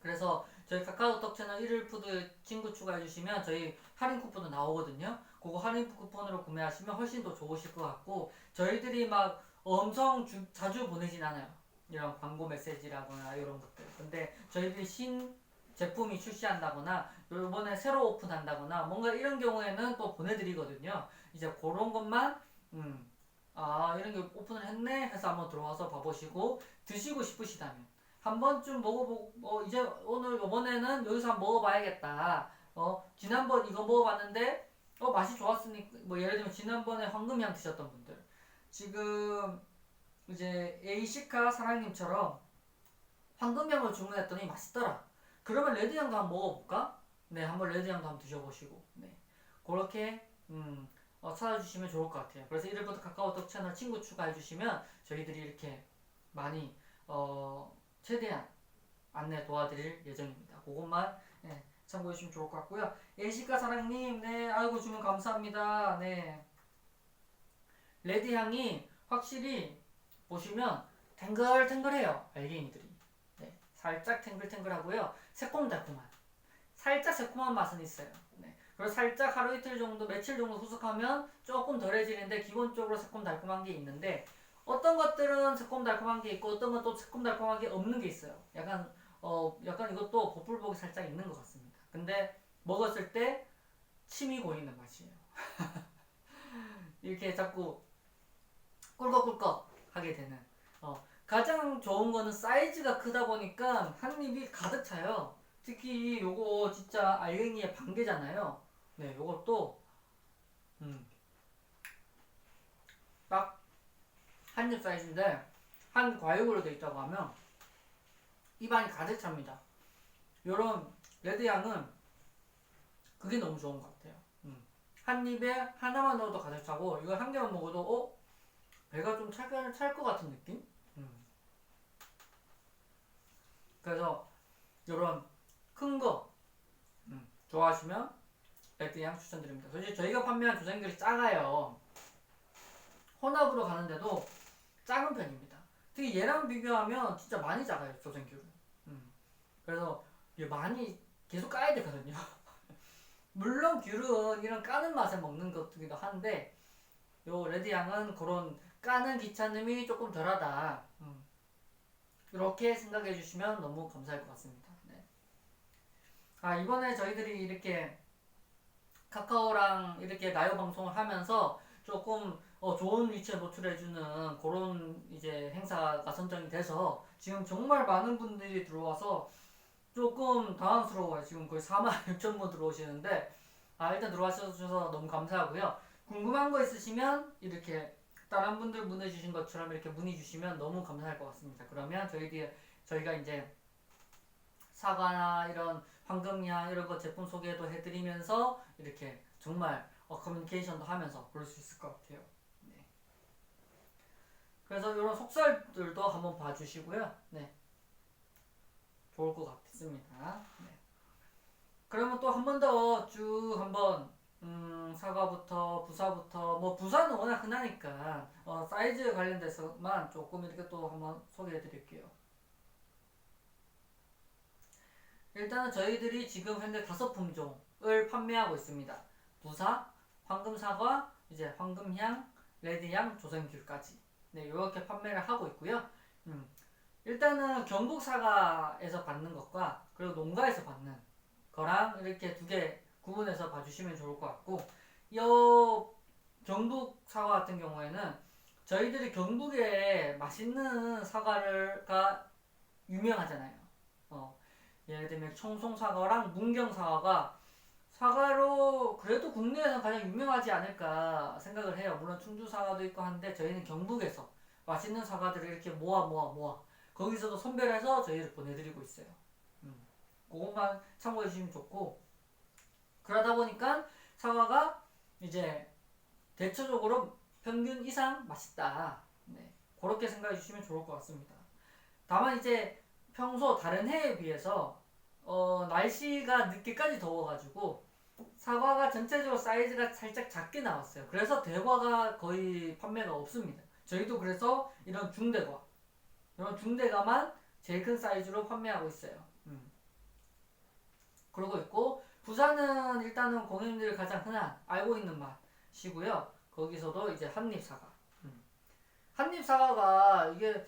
그래서 저희 카카오톡 채널 1일푸드 친구 추가해주시면 저희 할인 쿠폰도 나오거든요. 그거 할인 쿠폰으로 구매하시면 훨씬 더 좋으실 것 같고, 저희들이 막 엄청 자주 보내진 않아요. 이런 광고 메시지라거나 이런 것들. 근데 저희들이 제품이 출시한다거나 이번에 새로 오픈한다거나 뭔가 이런 경우에는 또 보내드리거든요. 이제 그런 것만 이런 게 오픈을 했네 해서 한번 들어와서 봐보시고 드시고 싶으시다면 한 번쯤 먹어보고 이제 오늘 이번에는 여기서 한번 먹어봐야겠다. 지난번 이거 먹어봤는데 맛이 좋았으니까 뭐 예를 들면 지난번에 황금향 드셨던 분들 지금 이제 에이시카 사랑님처럼 황금향을 주문했더니 맛있더라. 그러면 레드향도 한번 먹어볼까? 네, 한번 레드향도 한번 드셔보시고 네, 그렇게 찾아주시면 좋을 것 같아요. 그래서 1일부터 카카오톡 채널 친구 추가해주시면 저희들이 이렇게 많이 최대한 안내 도와드릴 예정입니다. 그것만 참고해주시면 좋을 것 같고요. 예시카 사랑님, 네, 아이고 주문 감사합니다. 네, 레드향이 확실히 보시면 탱글탱글해요. 알갱이들이. 네, 살짝 탱글탱글하고요. 새콤달콤한. 살짝 새콤한 맛은 있어요. 네. 그리고 살짝 하루 이틀 정도, 며칠 정도 후숙하면 조금 덜해지는데 기본적으로 새콤달콤한 게 있는데 어떤 것들은 새콤달콤한 게 있고 어떤 건 또 새콤달콤한 게 없는 게 있어요. 약간 이것도 보풀복이 살짝 있는 것 같습니다. 근데 먹었을 때 침이 고이는 맛이에요. 이렇게 자꾸 꿀꺽꿀꺽 하게 되는. 가장 좋은 거는 사이즈가 크다 보니까 한 입이 가득 차요. 특히 요거 진짜 알갱이의 반개잖아요. 네, 요것도 딱 한 입 사이즈인데 한 과육으로 되어 있다고 하면 입안이 가득 찹니다. 요런 레드향은 그게 너무 좋은 것 같아요. 한 입에 하나만 넣어도 가득 차고 이거 한 개만 먹어도 배가 좀 찰 것 같은 느낌? 그래서 요런 큰 거 좋아하시면 레드향 추천드립니다. 솔직히 저희가 판매한 조생귤이 작아요. 혼합으로 가는데도 작은 편입니다. 특히 얘랑 비교하면 진짜 많이 작아요, 조생귤은. 그래서 많이 계속 까야 되거든요. 물론 귤은 이런 까는 맛에 먹는 것이기도 한데 요 레드향은 그런 까는 귀찮음이 조금 덜하다. 이렇게 생각해 주시면 너무 감사할 것 같습니다. 네. 이번에 저희들이 이렇게 카카오랑 이렇게 라이브 방송을 하면서 조금 좋은 위치에 노출해주는 그런 이제 행사가 선정이 돼서 지금 정말 많은 분들이 들어와서 조금 당황스러워요. 지금 거의 46,000분 들어오시는데 일단 들어와주셔서 너무 감사하고요. 궁금한 거 있으시면 이렇게 다른 분들 문의 주신 것처럼 이렇게 문의 주시면 너무 감사할 것 같습니다. 그러면 저희가 이제 사과나 이런 황금향 이런 거 제품 소개도 해드리면서 이렇게 정말 커뮤니케이션도 하면서 그럴 수 있을 것 같아요. 네. 그래서 이런 속설들도 한번 봐주시고요. 네. 좋을 것 같습니다. 네. 그러면 또 한 번 더 쭉 한번 사과부터 부사부터 뭐 부사는 워낙 흔하니까 사이즈 관련돼서만 조금 이렇게 또 한번 소개해 드릴게요. 일단은 저희들이 지금 현재 5품종을 판매하고 있습니다. 부사, 황금사과, 이제 황금향, 레드향, 조생귤까지 네, 이렇게 판매를 하고 있고요. 일단은 경북 사과에서 받는 것과 그리고 농가에서 받는 거랑 이렇게 두 개 구분해서 봐주시면 좋을 것 같고 이 경북 사과 같은 경우에는 저희들이 경북에 맛있는 사과가 유명하잖아요. 예를 들면 청송사과랑 문경사과가 사과로 그래도 국내에서 가장 유명하지 않을까 생각을 해요. 물론 충주사과도 있고 한데 저희는 경북에서 맛있는 사과들을 이렇게 모아 거기서도 선별해서 저희를 보내드리고 있어요. 그것만 참고해 주시면 좋고 그러다 보니까 사과가 이제 대체적으로 평균 이상 맛있다. 네, 그렇게 생각해 주시면 좋을 것 같습니다. 다만 이제 평소 다른 해에 비해서 날씨가 늦게까지 더워가지고 사과가 전체적으로 사이즈가 살짝 작게 나왔어요. 그래서 대과가 거의 판매가 없습니다. 저희도 그래서 이런 중대과만 제일 큰 사이즈로 판매하고 있어요. 그러고 있고 부산은 일단은 고객님들이 가장 흔한 알고 있는 맛이고요. 거기서도 이제 한입사과. 한입사과가 이게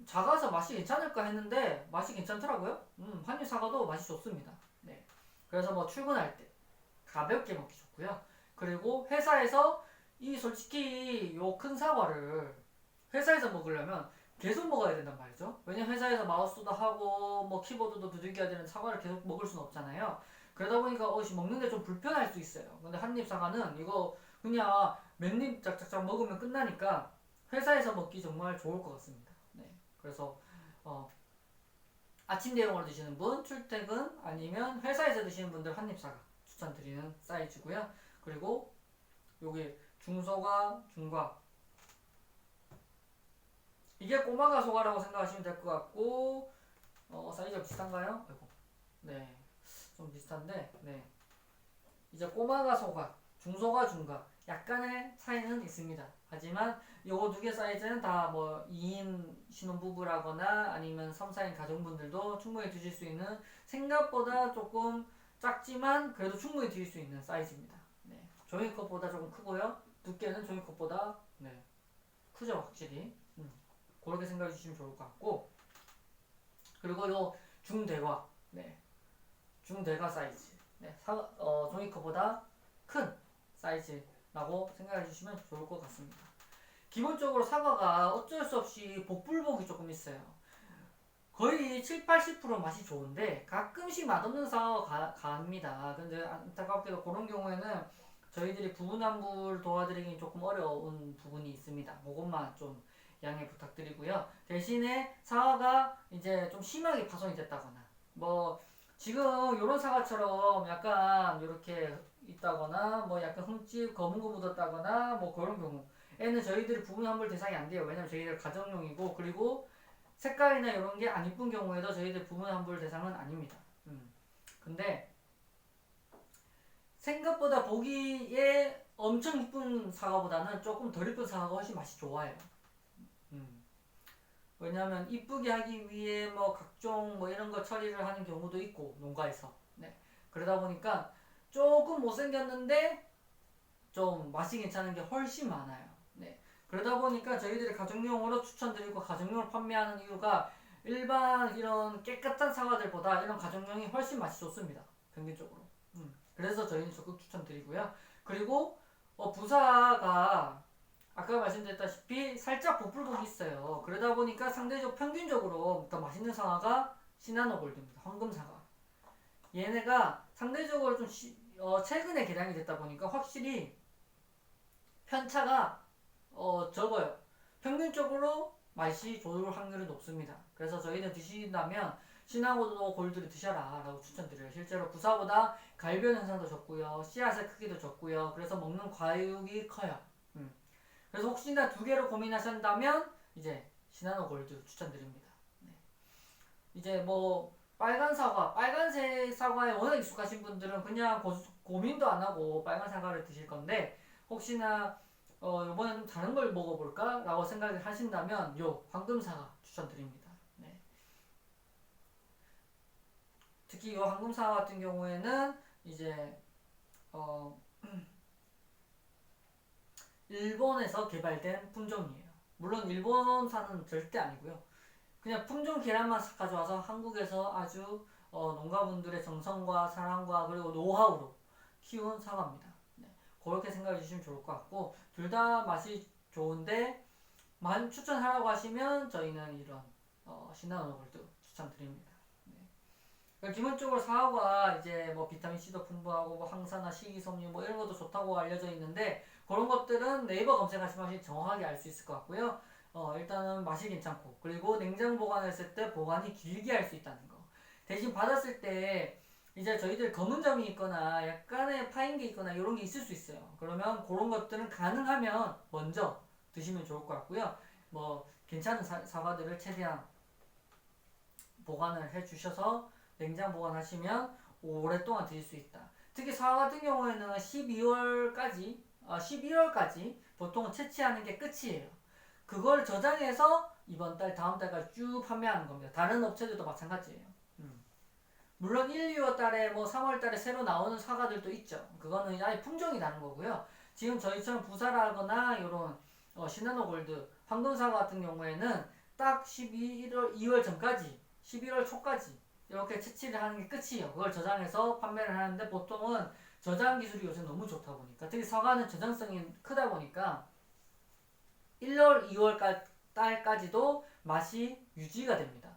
작아서 맛이 괜찮을까 했는데 맛이 괜찮더라고요. 한입 사과도 맛이 좋습니다. 네. 그래서 뭐 출근할 때 가볍게 먹기 좋고요. 그리고 회사에서 이 솔직히 요 큰 사과를 회사에서 먹으려면 계속 먹어야 된단 말이죠. 왜냐면 회사에서 마우스도 하고 뭐 키보드도 두들겨야 되는 사과를 계속 먹을 수는 없잖아요. 그러다 보니까 먹는데 좀 불편할 수 있어요. 근데 한입 사과는 이거 그냥 몇 입 짝짝짝 먹으면 끝나니까 회사에서 먹기 정말 좋을 것 같습니다. 네. 그래서 아침 대용으로 드시는 분, 출퇴근 아니면 회사에서 드시는 분들 한입 사과 추천드리는 사이즈고요. 그리고 여기 중소가, 중과 이게 꼬마가 소가라고 생각하시면 될 것 같고 사이즈가 비슷한가요? 아이고. 네, 좀 비슷한데 네. 이제 꼬마가 소가, 중소가 중가 약간의 차이는 있습니다. 하지만 요거 두 개 사이즈는 다 뭐 2인 신혼부부라거나 아니면 3, 4인 가정분들도 충분히 드실 수 있는 생각보다 조금 작지만 그래도 충분히 드실 수 있는 사이즈입니다. 네. 종이컵보다 조금 크고요. 두께는 종이컵보다 네. 크죠 확실히. 그렇게 생각해 주시면 좋을 것 같고 그리고 요 중대과 네. 중대가 사이즈 네. 종이컵보다 큰 사이즈라고 생각해 주시면 좋을 것 같습니다. 기본적으로 사과가 어쩔 수 없이 복불복이 조금 있어요. 거의 7, 80% 맛이 좋은데 가끔씩 맛없는 사과가 갑니다. 근데 안타깝게도 그런 경우에는 저희들이 부분환불 도와드리기 조금 어려운 부분이 있습니다. 그것만 좀 양해 부탁드리고요. 대신에 사과가 이제 좀 심하게 파손이 됐다거나 뭐 지금 이런 사과처럼 약간 이렇게 있다거나 뭐 약간 흠집 검은 거 묻었다거나 뭐 그런 경우에는 저희들이 부분환불 대상이 안 돼요. 왜냐면 저희들 가정용이고 그리고 색깔이나 이런 게 안 이쁜 경우에도 저희들 부분환불 대상은 아닙니다. 근데 생각보다 보기에 엄청 이쁜 사과보다는 조금 덜 이쁜 사과가 훨씬 맛이 좋아요. 왜냐하면 이쁘게 하기 위해 뭐 각종 뭐 이런 거 처리를 하는 경우도 있고 농가에서 네. 그러다 보니까 조금 못생겼는데 좀 맛이 괜찮은 게 훨씬 많아요. 네. 그러다 보니까 저희들이 가정용으로 추천드리고 가정용으로 판매하는 이유가 일반 이런 깨끗한 사과들보다 이런 가정용이 훨씬 맛이 좋습니다. 평균적으로. 그래서 저희는 적극 추천드리고요. 그리고 부사가 아까 말씀드렸다시피 살짝 복불복이 있어요. 그러다 보니까 상대적 평균적으로 더 맛있는 사과가 시나노 골드입니다. 황금 사과. 얘네가 상대적으로 좀 최근에 개량이 됐다 보니까 확실히 편차가 적어요. 평균적으로 맛이 좋을 확률이 높습니다. 그래서 저희는 드신다면 시나노 골드를 드셔라 라고 추천드려요. 실제로 부사보다 갈변 현상도 적고요. 씨앗의 크기도 적고요. 그래서 먹는 과육이 커요. 그래서 혹시나 두 개로 고민하신다면 이제 시나노 골드 추천드립니다. 네. 이제 뭐 빨간 사과, 빨간색 사과에 워낙 익숙하신 분들은 그냥 고민도 안 하고 빨간 사과를 드실 건데 혹시나 이번에 좀 다른 걸 먹어볼까? 라고 생각을 하신다면 요 황금 사과 추천드립니다. 네. 특히 요 황금 사과 같은 경우에는 이제 일본에서 개발된 품종이에요. 물론 일본산은 절대 아니고요. 그냥 품종 계란만 가져와서 한국에서 아주 농가분들의 정성과 사랑과 그리고 노하우로 키운 사과입니다. 네. 그렇게 생각해 주시면 좋을 것 같고 둘 다 맛이 좋은데 만 추천하라고 하시면 저희는 이런 시나노 골드 추천드립니다. 네. 그러니까 기본적으로 사과가 이제 뭐 비타민 C도 풍부하고 뭐 항산화, 식이섬유 뭐 이런 것도 좋다고 알려져 있는데 그런 것들은 네이버 검색하시면 정확하게 알 수 있을 것 같고요. 일단은 맛이 괜찮고 그리고 냉장 보관했을 때 보관이 길게 할 수 있다는 거. 대신 받았을 때 이제 저희들 검은 점이 있거나 약간의 파인 게 있거나 이런 게 있을 수 있어요. 그러면 그런 것들은 가능하면 먼저 드시면 좋을 것 같고요. 뭐 괜찮은 사과들을 최대한 보관을 해주셔서 냉장 보관하시면 오랫동안 드실 수 있다. 특히 사과 같은 경우에는 12월까지 보통 채취하는 게 끝이에요. 그걸 저장해서 이번 달, 다음 달까지 쭉 판매하는 겁니다. 다른 업체들도 마찬가지예요. 물론 1, 2월 달에 뭐 3월 달에 새로 나오는 사과들도 있죠. 그거는 아예 품종이 다른 거고요. 지금 저희처럼 부사라거나 이런 시나노 골드, 황금 사과 같은 경우에는 딱 2월 전까지 11월 초까지 이렇게 채취를 하는 게 끝이에요. 그걸 저장해서 판매를 하는데 보통은 저장 기술이 요새 너무 좋다 보니까 특히 사과는 저장성이 크다 보니까 1월, 2월 달까지도 맛이 유지가 됩니다.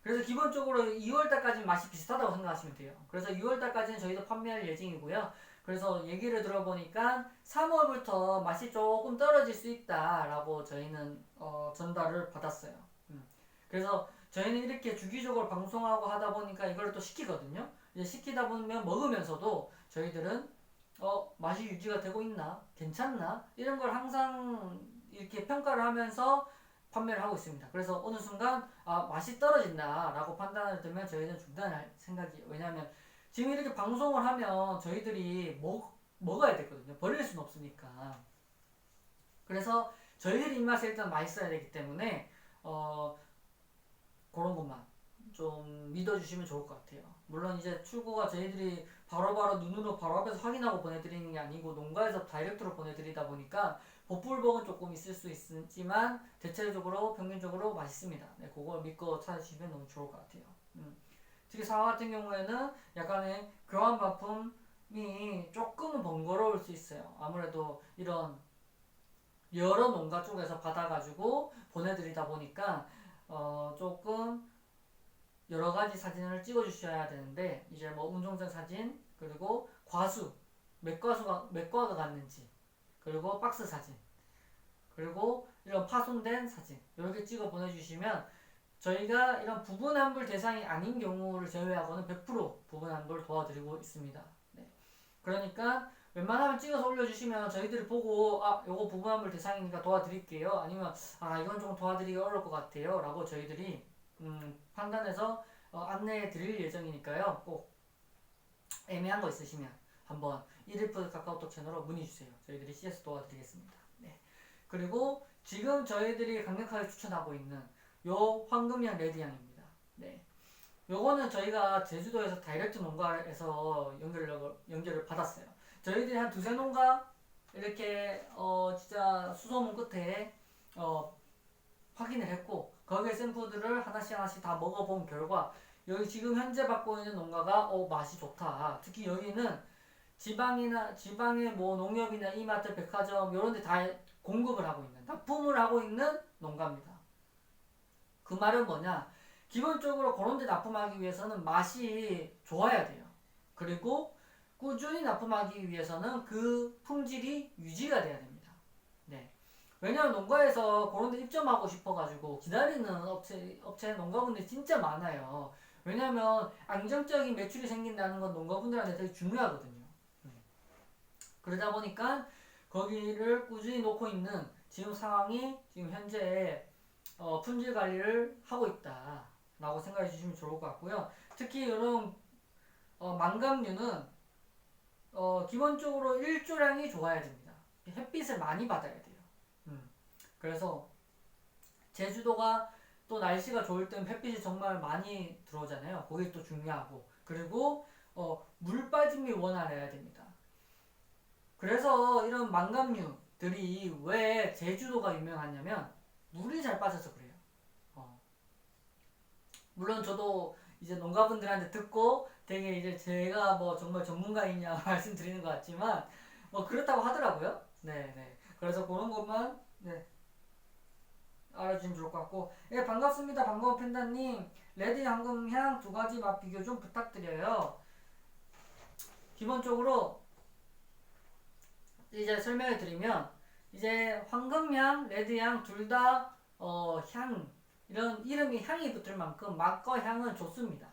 그래서 기본적으로 2월 달까지는 맛이 비슷하다고 생각하시면 돼요. 그래서 6월 달까지는 저희도 판매할 예정이고요. 그래서 얘기를 들어보니까 3월부터 맛이 조금 떨어질 수 있다라고 저희는 전달을 받았어요. 그래서 저희는 이렇게 주기적으로 방송하고 하다 보니까 이걸 또 시키거든요. 이제 시키다 보면 먹으면서도 저희들은 맛이 유지가 되고 있나? 괜찮나? 이런 걸 항상 이렇게 평가를 하면서 판매를 하고 있습니다. 그래서 어느 순간 맛이 떨어진다 라고 판단을 들면 저희는 중단할 생각이에요. 왜냐하면 지금 이렇게 방송을 하면 저희들이 먹어야 되거든요. 버릴 수는 없으니까. 그래서 저희들 입맛에 일단 맛있어야 되기 때문에 그런 것만 좀 믿어주시면 좋을 것 같아요. 물론 이제 출고가 저희들이 바로바로 눈으로 바로 앞에서 확인하고 보내드리는 게 아니고 농가에서 다이렉트로 보내드리다 보니까 복불복은 조금 있을 수 있지만 대체적으로 평균적으로 맛있습니다. 네, 그걸 믿고 찾으시면 너무 좋을 것 같아요. 특히 사과 같은 경우에는 약간의 교환 반품이 조금은 번거로울 수 있어요. 아무래도 이런 여러 농가 쪽에서 받아가지고 보내드리다 보니까 조금 여러 가지 사진을 찍어 주셔야 되는데 이제 뭐 운송선 사진 그리고 과수 몇 과가 갔는지 그리고 박스 사진 그리고 이런 파손된 사진 이렇게 찍어 보내주시면 저희가 이런 부분환불 대상이 아닌 경우를 제외하고는 100% 부분환불 도와드리고 있습니다. 네. 그러니까 웬만하면 찍어서 올려주시면 저희들이 보고 요거 부분환불 대상이니까 도와드릴게요. 아니면 이건 조금 도와드리기 어려울 것 같아요 라고 저희들이 판단해서 안내해 드릴 예정이니까요. 꼭 애매한 거 있으시면 한번 1일프 카카오톡 채널로 문의 주세요. 저희들이 CS 도와드리겠습니다. 네. 그리고 지금 저희들이 강력하게 추천하고 있는 요 황금향 레드향입니다. 네. 요거는 저희가 제주도에서 다이렉트 농가에서 연결을 받았어요. 저희들이 한 두세 농가 이렇게 진짜 수소문 끝에 확인을 했고 거기에 샘플들을 하나씩 다 먹어본 결과 여기 지금 현재 받고 있는 농가가 맛이 좋다. 특히 여기는 지방의 뭐 농협이나 이마트, 백화점 이런 데 다 공급을 하고 있는 납품을 하고 있는 농가입니다. 그 말은 뭐냐? 기본적으로 그런 데 납품하기 위해서는 맛이 좋아야 돼요. 그리고 꾸준히 납품하기 위해서는 그 품질이 유지가 돼야 됩니다. 네. 왜냐면 농가에서 그런 데 입점하고 싶어가지고 기다리는 업체 농가분들이 진짜 많아요. 왜냐면 안정적인 매출이 생긴다는 건 농가분들한테 되게 중요하거든요. 그러다 보니까 거기를 꾸준히 놓고 있는 지금 상황이 지금 현재 품질 관리를 하고 있다 라고 생각해 주시면 좋을 것 같고요. 특히 이런 망감류는 기본적으로 일조량이 좋아야 됩니다. 햇빛을 많이 받아야 돼요. 그래서 제주도가 또 날씨가 좋을 땐 햇빛이 정말 많이 들어오잖아요. 그게 또 중요하고 그리고 물 빠짐이 원활해야 됩니다. 그래서 이런 망감류들이 왜 제주도가 유명하냐면 물이 잘 빠져서 그래요. 물론 저도 이제 농가분들한테 듣고 되게 이제 제가 뭐 정말 전문가이냐 말씀드리는 것 같지만 뭐 그렇다고 하더라고요. 네네. 그래서 그런 것만 알아주시면 좋을 것 같고 반갑습니다. 반가워 팬다님. 레드 황금향 두 가지 맛 비교 좀 부탁드려요. 기본적으로 이제 설명해 드리면 이제 황금향, 레드향 둘 다 향 이런 이름이 향이 붙을 만큼 맛과 향은 좋습니다.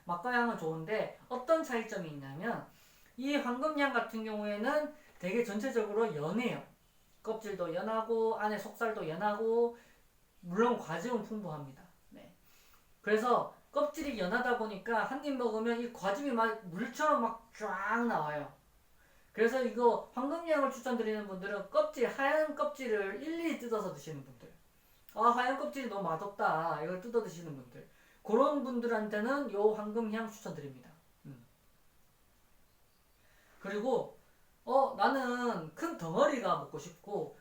맛과 향은 좋은데 어떤 차이점이 있냐면 이 황금향 같은 경우에는 되게 전체적으로 연해요. 껍질도 연하고 안에 속살도 연하고 물론 과즙은 풍부합니다. 네. 그래서 껍질이 연하다 보니까 한 입 먹으면 이 과즙이 막 물처럼 막 쫙 나와요. 그래서 이거 황금향을 추천드리는 분들은 하얀 껍질을 일일이 뜯어서 드시는 분들, 하얀 껍질이 너무 맛없다 이걸 뜯어 드시는 분들, 그런 분들한테는 요 황금향 추천드립니다. 그리고 나는 큰 덩어리가 먹고 싶고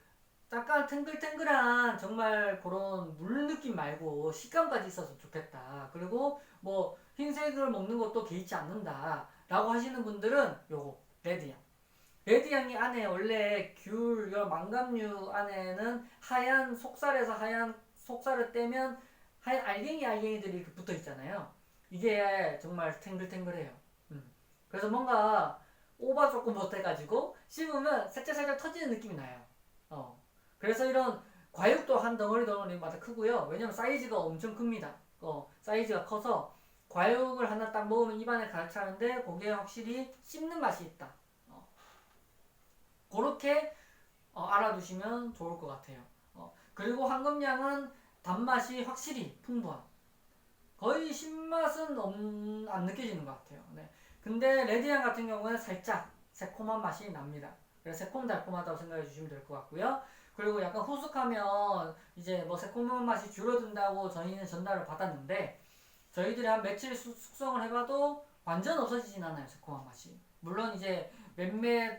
약간 탱글탱글한 정말 그런 물 느낌 말고 식감까지 있어서 좋겠다. 그리고 뭐 흰색을 먹는 것도 개의치 않는다 라고 하시는 분들은 요거 레드향. 레드향이 안에 원래 귤, 요 망감류 안에는 하얀 속살에서 하얀 속살을 떼면 하얀 알갱이들이 이렇게 붙어 있잖아요. 이게 정말 탱글탱글해요. 그래서 뭔가 오바 조금 못해가지고 씹으면 살짝살짝 터지는 느낌이 나요. 그래서 이런 과육도 한 덩어리마다 크고요. 왜냐면 사이즈가 엄청 큽니다. 사이즈가 커서 과육을 하나 딱 먹으면 입안에 가득 차는데 거기에 확실히 씹는 맛이 있다. 그렇게 알아두시면 좋을 것 같아요. 그리고 황금향은 단맛이 확실히 풍부한. 거의 신맛은 안 느껴지는 것 같아요. 네. 근데 레드향 같은 경우는 살짝 새콤한 맛이 납니다. 그래서 새콤달콤하다고 생각해 주시면 될 것 같고요. 그리고 약간 후숙하면 이제 뭐 새콤한 맛이 줄어든다고 저희는 전달을 받았는데 저희들이 한 며칠 숙성을 해봐도 완전 없어지진 않아요. 새콤한 맛이. 물론 이제 몇몇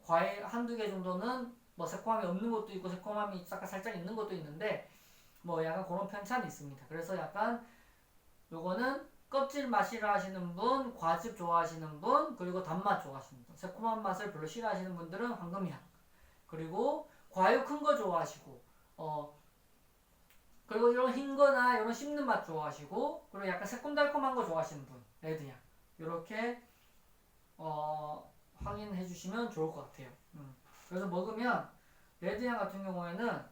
과일 한두 개 정도는 뭐 새콤함이 없는 것도 있고 새콤함이 살짝 있는 것도 있는데 뭐 약간 그런 편차는 있습니다. 그래서 약간 요거는 껍질 맛이라 하시는 분, 과즙 좋아하시는 분, 그리고 단맛 좋아하시는 분, 새콤한 맛을 별로 싫어하시는 분들은 황금향. 그리고 과육 큰 거 좋아하시고, 그리고 이런 흰 거나 이런 씹는 맛 좋아하시고, 그리고 약간 새콤달콤한 거 좋아하시는 분, 레드향. 요렇게, 확인해 주시면 좋을 것 같아요. 그래서 먹으면, 레드향 같은 경우에는,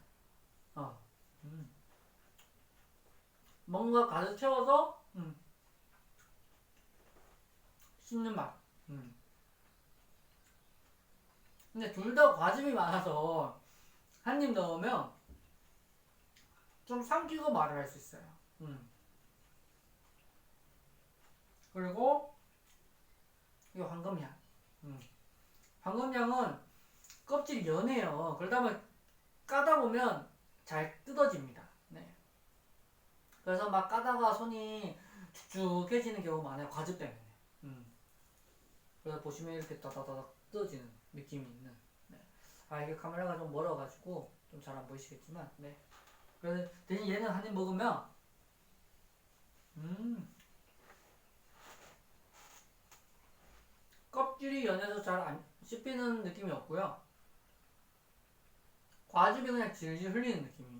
뭔가 가득 채워서, 씹는 맛. 근데 둘 다 과즙이 많아서 한 입 넣으면 좀 삼키고 말을 할 수 있어요. 그리고 이 황금향. 황금향은 껍질이 연해요. 그러다 보면 까다 보면 잘 뜯어집니다. 네. 그래서 막 까다가 손이 축축해지는 경우가 많아요. 과즙 때문에. 그래서 보시면 이렇게 따다다닥 뜯어지는 느낌이 있는. 네. 이게 카메라가 좀 멀어가지고 좀 잘 안 보이시겠지만, 네. 그래서 대신 얘는 한 입 먹으면, 껍질이 연해서 잘 안 씹히는 느낌이 없고요. 과즙이 그냥 질질 흘리는 느낌이에요.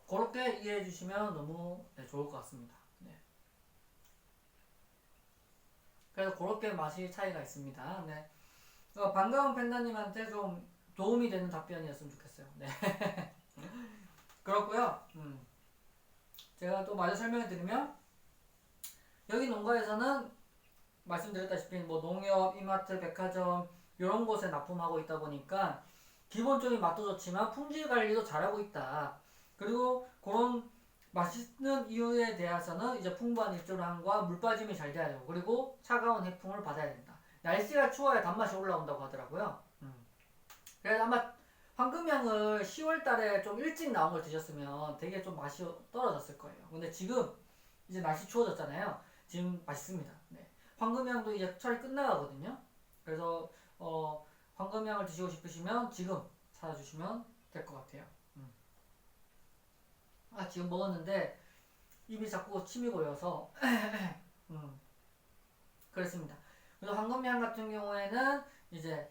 그렇게 이해해 주시면 너무 좋을 것 같습니다. 네. 그래서 그렇게 맛이 차이가 있습니다. 네. 반가운 팬더님한테 좀 도움이 되는 답변이었으면 좋겠어요. 네. 그렇고요. 제가 또 마저 설명해 드리면 여기 농가에서는 말씀드렸다시피 뭐 농협, 이마트, 백화점 이런 곳에 납품하고 있다 보니까 기본적인 맛도 좋지만 품질 관리도 잘하고 있다. 그리고 그런 맛있는 이유에 대해서는 이제 풍부한 일조량과 물 빠짐이 잘 돼야 되고 그리고 차가운 해풍을 받아야 된다. 날씨가 추워야 단맛이 올라온다고 하더라고요. 그래서 아마 황금향을 10월 달에 좀 일찍 나온 걸 드셨으면 되게 좀 맛이 떨어졌을 거예요. 근데 지금 이제 날씨 추워졌잖아요. 지금 맛있습니다. 네. 황금향도 이제 철이 끝나가거든요. 그래서 황금향을 드시고 싶으시면 지금 사주시면 될 것 같아요. 지금 먹었는데 입이 자꾸 침이 고여서 그렇습니다. 그래서 황금향 같은 경우에는 이제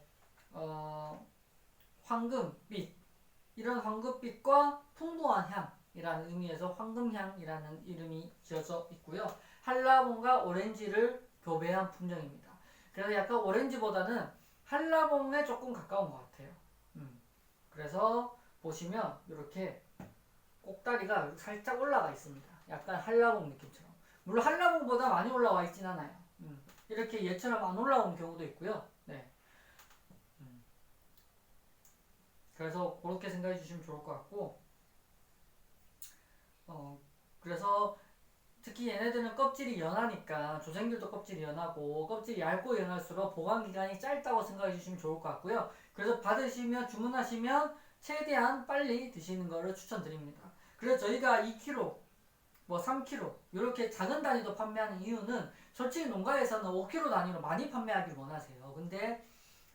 황금빛 이런 황금빛과 풍부한 향이라는 의미에서 황금향이라는 이름이 지어져 있고요. 한라봉과 오렌지를 교배한 품종입니다. 그래서 약간 오렌지보다는 한라봉에 조금 가까운 것 같아요. 그래서 보시면 이렇게 꼭다리가 살짝 올라가 있습니다. 약간 한라봉 느낌처럼. 물론 한라봉보다 많이 올라와 있진 않아요. 이렇게 얘처럼 안 올라오는 경우도 있고요. 네. 그래서 그렇게 생각해 주시면 좋을 것 같고 그래서 특히 얘네들은 껍질이 연하니까 조생들도 껍질이 연하고 껍질이 얇고 연할수록 보관기간이 짧다고 생각해 주시면 좋을 것 같고요. 그래서 받으시면 주문하시면 최대한 빨리 드시는 것을 추천드립니다. 그래서 저희가 2kg, 뭐 3kg 이렇게 작은 단위도 판매하는 이유는 솔직히 농가에서는 5kg 단위로 많이 판매하기를 원하세요. 근데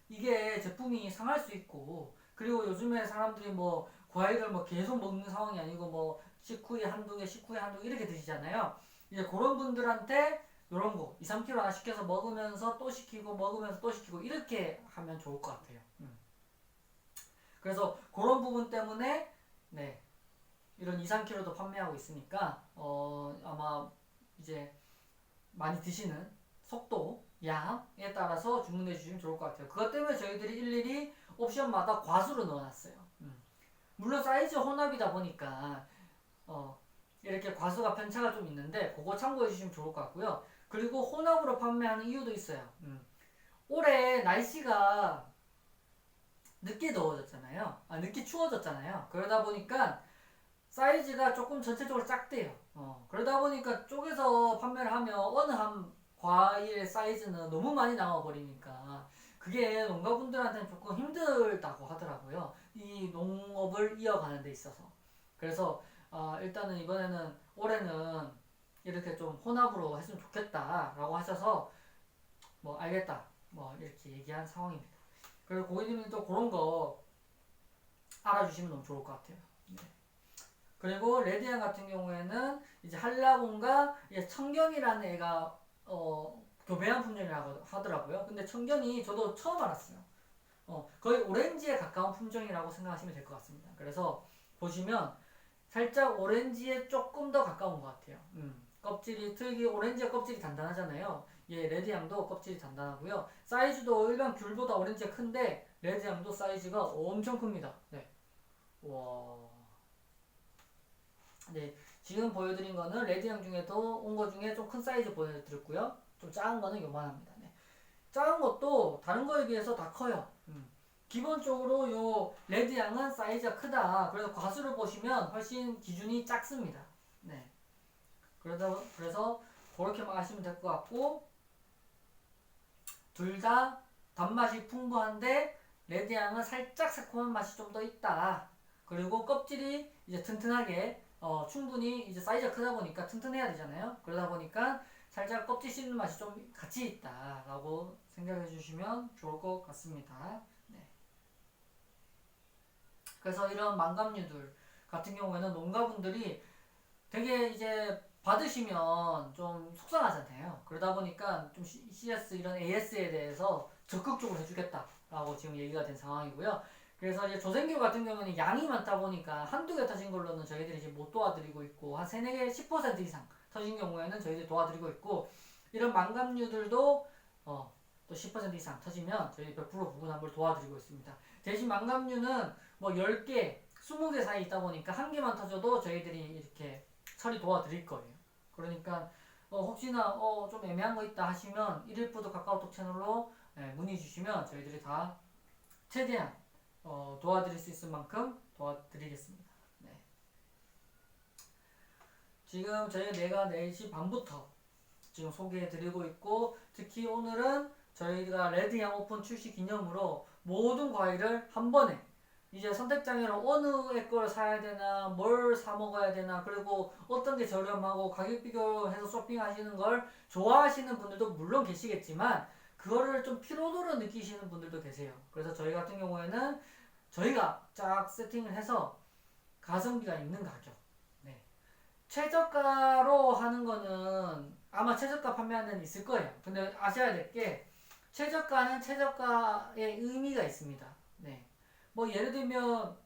이게 제품이 상할 수 있고, 그리고 요즘에 사람들이 뭐 과일을 뭐 계속 먹는 상황이 아니고 뭐 식후에 한두 개, 식후에 한두 개 이렇게 드시잖아요. 이제 그런 분들한테 요런 거 2, 3kg 하나 시켜서 먹으면서 또 시키고 먹으면서 또 시키고 이렇게 하면 좋을 것 같아요. 그래서 그런 부분 때문에 네, 이런 2, 3kg도 판매하고 있으니까 아마 이제 많이 드시는 속도, 양에 따라서 주문해 주시면 좋을 것 같아요. 그것 때문에 저희들이 일일이 옵션마다 과수로 넣어놨어요. 물론 사이즈 혼합이다 보니까 이렇게 과수가 편차가 좀 있는데 그거 참고해 주시면 좋을 것 같고요. 그리고 혼합으로 판매하는 이유도 있어요. 올해 날씨가 늦게 더워졌잖아요. 늦게 추워졌잖아요. 그러다 보니까 사이즈가 조금 전체적으로 작대요. 그러다 보니까 쪼개서 판매를 하면 어느 한 과일 사이즈는 너무 많이 나와 버리니까 그게 농가분들한테는 조금 힘들다고 하더라고요. 이 농업을 이어가는 데 있어서. 그래서 일단은 이번에는 올해는 이렇게 좀 혼합으로 했으면 좋겠다라고 하셔서 뭐 알겠다 뭐 이렇게 얘기한 상황입니다. 그리고 고객님이 또 그런 거 알아주시면 너무 좋을 것 같아요. 네. 그리고 레디안 같은 경우에는 이제 한라봉과 청견이라는 애가 교배한 품종이라고 하더라고요. 근데 청견이 저도 처음 알았어요. 거의 오렌지에 가까운 품종이라고 생각하시면 될 것 같습니다. 그래서 보시면 살짝 오렌지에 조금 더 가까운 것 같아요. 껍질이 특히 오렌지가 껍질이 단단하잖아요. 레드향도 껍질이 단단하고요. 사이즈도 일반 귤보다 오렌지가 큰데 레드향도 사이즈가 엄청 큽니다. 네. 와. 네. 지금 보여드린 거는 레드향 중에도 온 거 중에 좀 큰 사이즈 보여드렸고요. 좀 작은 거는 요만합니다. 네. 작은 것도 다른 거에 비해서 다 커요. 기본적으로 요 레드향은 사이즈가 크다. 그래서 과수를 보시면 훨씬 기준이 작습니다. 네. 그래서 그렇게만 하시면 될 것 같고, 둘 다 단맛이 풍부한데 레드향은 살짝 새콤한 맛이 좀 더 있다. 그리고 껍질이 이제 튼튼하게 충분히 이제 사이즈가 크다 보니까 튼튼해야 되잖아요. 그러다 보니까 살짝 껍질 씹는 맛이 좀 같이 있다라고 생각해 주시면 좋을 것 같습니다. 네. 그래서 이런 망감류들 같은 경우에는 농가분들이 되게 이제 받으시면 좀 속상하잖아요. 그러다 보니까 좀 CS 이런 AS에 대해서 적극적으로 해주겠다라고 지금 얘기가 된 상황이고요. 그래서 이제 조생규 같은 경우는 양이 많다 보니까 한두 개 터진 걸로는 저희들이 이제 못 도와드리고 있고, 한 3, 4개 10% 이상 터진 경우에는 저희들이 도와드리고 있고, 이런 망감류들도 또 10% 이상 터지면 저희 100% 부분환불 도와드리고 있습니다. 대신 망감류는 뭐 10개, 20개 사이 있다 보니까 한 개만 터져도 저희들이 이렇게 처리 도와드릴 거예요. 그러니까 혹시나 좀 애매한 거 있다 하시면 1일푸드 카카오톡 채널로 문의 주시면 저희들이 다 최대한 도와드릴 수 있을 만큼 도와드리겠습니다. 네. 지금 내가 4시 반부터 지금 소개해드리고 있고, 특히 오늘은 저희가 레드향 오픈 출시 기념으로 모든 과일을 한 번에 이제 선택장애로 어느 애 걸 사야 되나, 뭘 사 먹어야 되나, 그리고 어떤 게 저렴하고 가격 비교해서 쇼핑하시는 걸 좋아하시는 분들도 물론 계시겠지만, 그거를 좀 피로도로 느끼시는 분들도 계세요. 그래서 저희 같은 경우에는 저희가 쫙 세팅을 해서 가성비가 있는 가격, 네. 최저가로 하는 거는 아마 최저가 판매하는 데는 있을 거예요. 근데 아셔야 될 게, 최저가는 최저가의 의미가 있습니다. 네. 뭐 예를 들면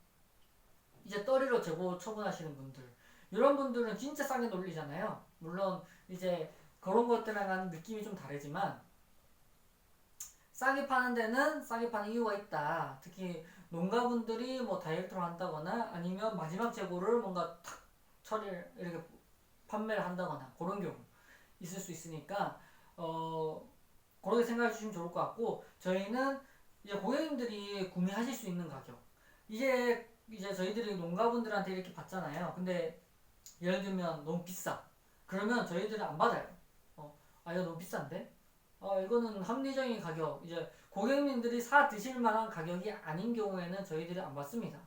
이제 떨이로 재고 처분하시는 분들, 이런 분들은 진짜 싸게 놀리잖아요. 물론 이제 그런 것들랑은 느낌이 좀 다르지만, 싸게 파는 데는 싸게 파는 이유가 있다. 특히 농가분들이 뭐 다이렉트로 한다거나 아니면 마지막 재고를 뭔가 탁 처리를 이렇게 판매를 한다거나 그런 경우 있을 수 있으니까 그렇게 생각해 주시면 좋을 것 같고, 저희는 이제 고객님들이 구매하실 수 있는 가격, 이제 저희들이 농가분들한테 이렇게 받잖아요. 근데 예를 들면 너무 비싸. 그러면 저희들은 안 받아요. 이거 너무 비싼데? 이거는 합리적인 가격, 이제 고객님들이 사 드실 만한 가격이 아닌 경우에는 저희들이 안 받습니다.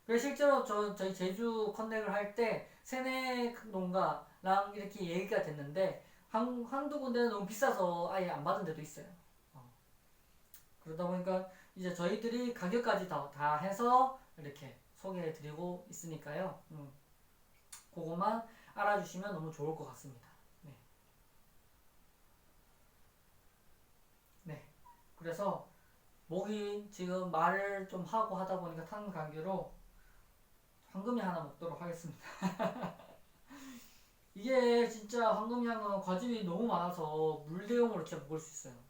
그래서 실제로 저희 제주 컨택을 할 때 세네 농가랑 이렇게 얘기가 됐는데 한두 군데는 너무 비싸서 아예 안 받은 데도 있어요. 그러다 보니까 이제 저희들이 가격까지 다 해서 이렇게 소개해드리고 있으니까요. 그것만 알아주시면 너무 좋을 것 같습니다. 네. 네. 그래서 목이 지금 말을 좀 하고 하다 보니까 타는 관계로 황금이 하나 먹도록 하겠습니다. 이게 진짜 황금향은 과즙이 너무 많아서 물 대용으로 진짜 먹을 수 있어요.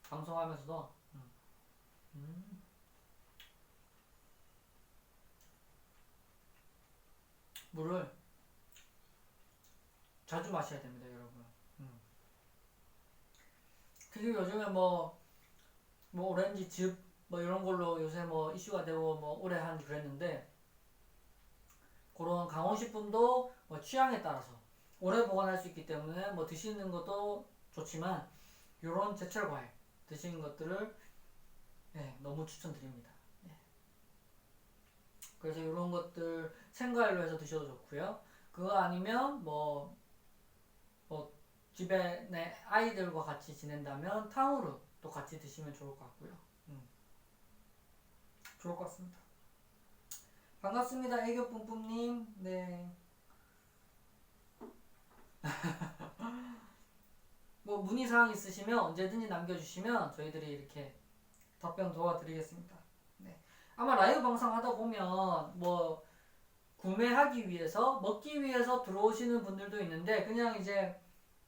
방송하면서도. 물을 자주 마셔야 됩니다, 여러분. 그리고 요즘에 뭐 오렌지 즙 뭐 이런 걸로 요새 뭐 이슈가 되고 뭐 오래 한 그랬는데, 그런 강원식품도 뭐 취향에 따라서 오래 보관할 수 있기 때문에 뭐 드시는 것도 좋지만, 요런 제철 과일 드시는 것들을 네, 너무 추천드립니다. 네. 그래서 이런 것들 생과일로 해서 드셔도 좋고요. 그거 아니면 뭐 집에 내 아이들과 같이 지낸다면 탕후루 또 같이 드시면 좋을 것 같고요. 좋을 것 같습니다. 반갑습니다, 애교 뿜뿜님. 네. 뭐 문의사항 있으시면 언제든지 남겨주시면 저희들이 이렇게 답변 도와드리겠습니다. 네. 아마 라이브 방송 하다 보면 뭐 구매하기 위해서, 먹기 위해서 들어오시는 분들도 있는데, 그냥 이제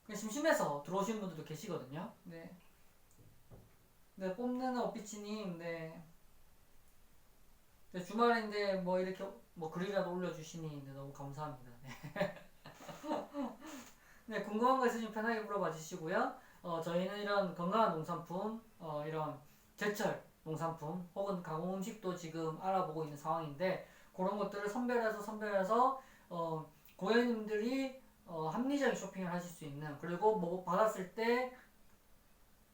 그냥 심심해서 들어오시는 분들도 계시거든요. 네. 네, 뽐내는 어피치님, 네. 네, 주말인데 뭐 이렇게 뭐 글이라도 올려주시니 네, 너무 감사합니다. 네. 네, 궁금한 거 있으시면 편하게 물어봐 주시고요. 저희는 이런 건강한 농산품, 이런 제철 농산품 혹은 가공 음식도 지금 알아보고 있는 상황인데, 그런 것들을 선별해서 고객님들이 합리적인 쇼핑을 하실 수 있는, 그리고 뭐 받았을 때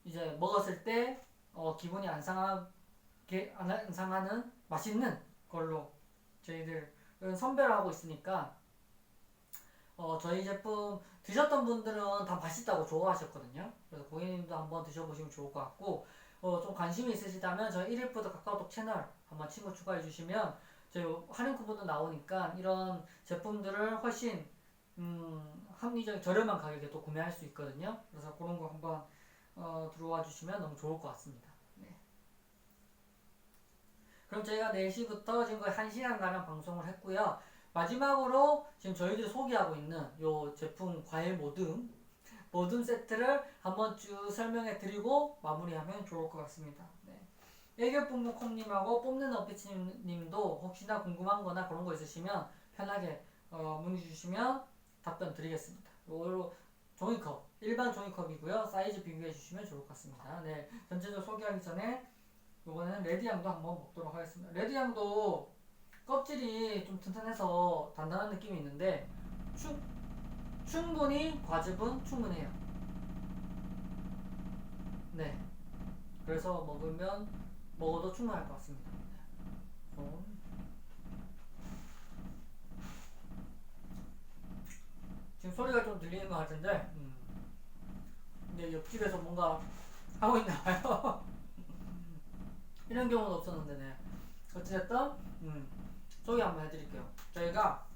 이제 먹었을 때 기분이 안 상하는 맛있는 걸로 저희들은 선별하고 있으니까, 저희 제품 드셨던 분들은 다 맛있다고 좋아하셨거든요. 그래서 고객님도 한번 드셔보시면 좋을 것 같고, 좀 관심이 있으시다면 저희 1일푸드 카카오톡 채널 한번 친구 추가해 주시면 저희 할인 쿠폰도 나오니까 이런 제품들을 훨씬 합리적인 저렴한 가격에 또 구매할 수 있거든요. 그래서 그런 거 한번 들어와 주시면 너무 좋을 것 같습니다. 네. 그럼 저희가 4시부터 지금 거의 1시간가량 방송을 했고요. 마지막으로 지금 저희들이 소개하고 있는 요 제품 과일 모듬 세트를 한번 쭉 설명해 드리고 마무리하면 좋을 것 같습니다. 네. 애교뿜뿜콩님하고 뽐내는 어피치님도 혹시나 궁금한 거나 그런 거 있으시면 편하게 문의 주시면 답변 드리겠습니다. 요로 종이컵, 일반 종이컵이고요. 사이즈 비교해 주시면 좋을 것 같습니다. 네. 전체적으로 소개하기 전에 이번에는 레드향도 한번 먹도록 하겠습니다. 레드향도 껍질이 좀 튼튼해서 단단한 느낌이 있는데 충분히 과즙은 충분해요. 네. 그래서 먹어도 충분할 것 같습니다. 지금 소리가 좀 들리는 것 같은데, 근데 옆집에서 뭔가 하고 있나 봐요. 이런 경우는 없었는데, 네. 어찌됐든, 소개 한번 해드릴게요. 저희가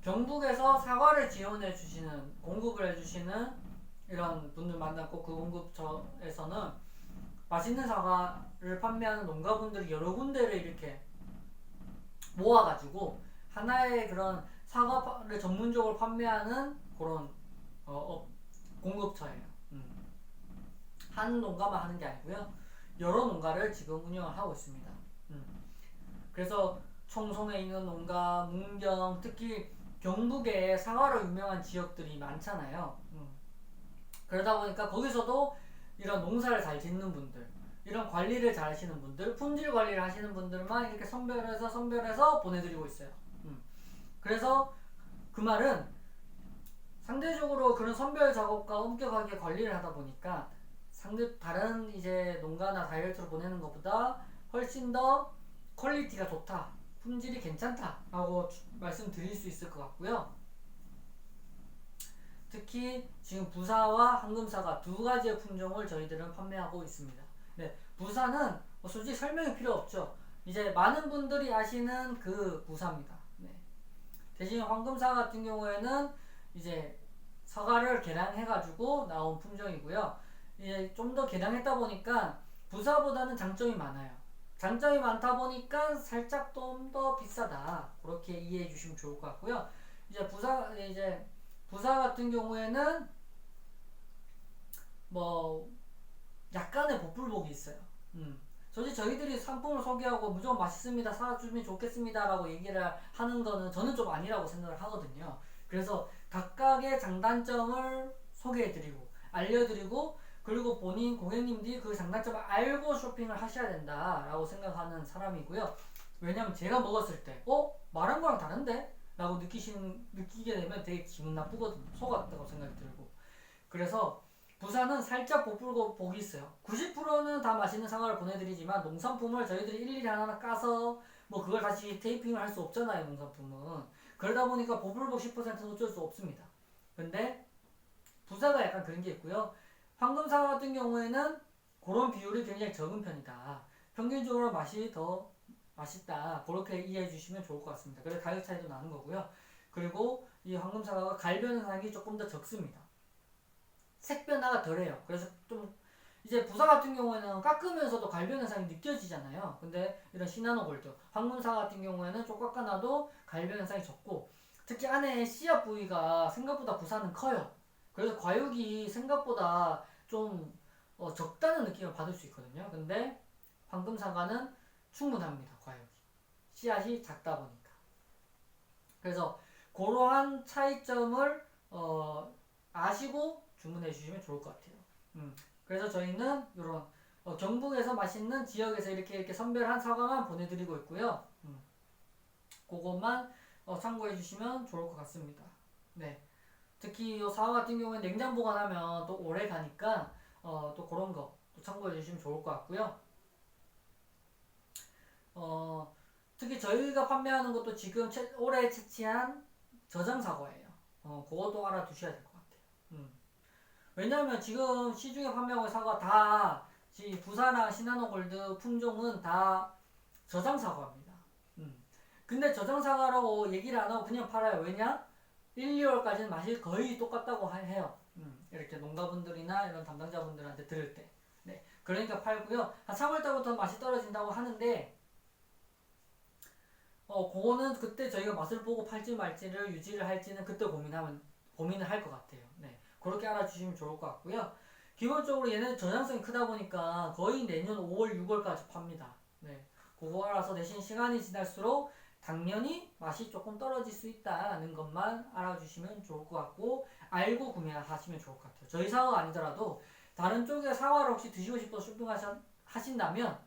경북에서 사과를 지원해주시는, 공급을 해주시는 이런 분들 만났고, 그 공급처에서는 맛있는 사과를 판매하는 농가분들이 여러 군데를 이렇게 모아가지고 하나의 그런 사과를 전문적으로 판매하는 그런 공급처예요. 한 농가만 하는 게 아니고요, 여러 농가를 지금 운영을 하고 있습니다. 그래서 청송에 있는 농가, 문경, 특히 경북에 사과로 유명한 지역들이 많잖아요. 그러다 보니까 거기서도 이런 농사를 잘 짓는 분들, 이런 관리를 잘 하시는 분들, 품질 관리를 하시는 분들만 이렇게 선별해서 보내드리고 있어요. 그래서 그 말은 상대적으로 그런 선별 작업과 엄격하게 관리를 하다 보니까 다른 이제 농가나 다이렉트로 보내는 것보다 훨씬 더 퀄리티가 좋다, 품질이 괜찮다 라고 말씀드릴 수 있을 것 같고요. 특히 지금 부사와 황금사과 두 가지의 품종을 저희들은 판매하고 있습니다. 네, 부사는 뭐 솔직히 설명이 필요 없죠. 이제 많은 분들이 아시는 그 부사입니다. 네. 대신 황금사과 같은 경우에는 이제 사과를 개량해가지고 나온 품종이고요. 이제 좀 더 개량했다 보니까 부사보다는 장점이 많아요. 장점이 많다 보니까 살짝 좀 더 비싸다. 그렇게 이해해 주시면 좋을 것 같고요. 이제 부사 같은 경우에는 뭐 약간의 복불복이 있어요. 솔직히 저희들이 상품을 소개하고 무조건 맛있습니다, 사주면 좋겠습니다라고 얘기를 하는 거는 저는 좀 아니라고 생각을 하거든요. 그래서 각각의 장단점을 소개해드리고 알려드리고 그리고 본인 고객님들이 그 장단점을 알고 쇼핑을 하셔야 된다라고 생각하는 사람이고요. 왜냐면 제가 먹었을 때 말한 거랑 다른데? 라고 느끼게 되면 되게 기분 나쁘거든요. 속았다고 생각이 들고. 그래서 부산은 살짝 복이 있어요. 90%는 다 맛있는 사과를 보내드리지만 농산품을 저희들이 일일이 하나하나 까서 뭐 그걸 다시 테이핑을 할 수 없잖아요. 농산품은. 그러다 보니까 복불복 10%는 어쩔 수 없습니다. 근데 부사가 약간 그런 게 있고요. 황금사과 같은 경우에는 그런 비율이 굉장히 적은 편이다. 평균적으로 맛이 더 맛있다. 그렇게 이해해 주시면 좋을 것 같습니다. 그래서 가격 차이도 나는 거고요. 그리고 이 황금사과가 갈변 현상이 조금 더 적습니다. 색 변화가 덜해요. 그래서 좀 이제 부사 같은 경우에는 깎으면서도 갈변 현상이 느껴지잖아요. 근데 이런 시나노 골드, 황금사과 같은 경우에는 좀 깎아놔도 갈변 현상이 적고 특히 안에 씨앗 부위가 생각보다 부사는 커요. 그래서 과육이 생각보다 좀 적다는 느낌을 받을 수 있거든요. 근데 황금사과는 충분합니다. 과육이. 씨앗이 작다 보니까. 그래서 그러한 차이점을 아시고 주문해 주시면 좋을 것 같아요. 그래서 저희는 이런 경북에서 맛있는 지역에서 이렇게 선별한 사과만 보내드리고 있고요. 그것만 참고해 주시면 좋을 것 같습니다. 네. 특히 이 사과 같은 경우에 냉장 보관하면 또 오래 가니까 또 그런 거 또 참고해 주시면 좋을 것 같고요. 특히 저희가 판매하는 것도 지금 올해 채취한 저장 사과예요. 그것도 알아두셔야 될 것 같아요. 왜냐하면 지금 시중에 판매하고 있는 사과 다 부사나 시나노 골드 품종은 다 저장 사과입니다. 근데 저장 사과라고 얘기를 안 하고 그냥 팔아요. 왜냐? 1, 2월까지는 맛이 거의 똑같다고 해요. 이렇게 농가분들이나 이런 담당자분들한테 들을 때. 네. 그러니까 팔고요. 한 3월달부터 맛이 떨어진다고 하는데, 그거는 그때 저희가 맛을 보고 팔지 말지를 유지를 할지는 그때 고민을 할 것 같아요. 네. 그렇게 알아주시면 좋을 것 같고요. 기본적으로 얘네는 저장성이 크다 보니까 거의 내년 5월, 6월까지 팝니다. 네. 그거 알아서 대신 시간이 지날수록 당연히 맛이 조금 떨어질 수 있다는 것만 알아주시면 좋을 것 같고 알고 구매하시면 좋을 것 같아요. 저희 사과가 아니더라도 다른 쪽에 사과를 혹시 드시고 싶어서 쇼핑하신다면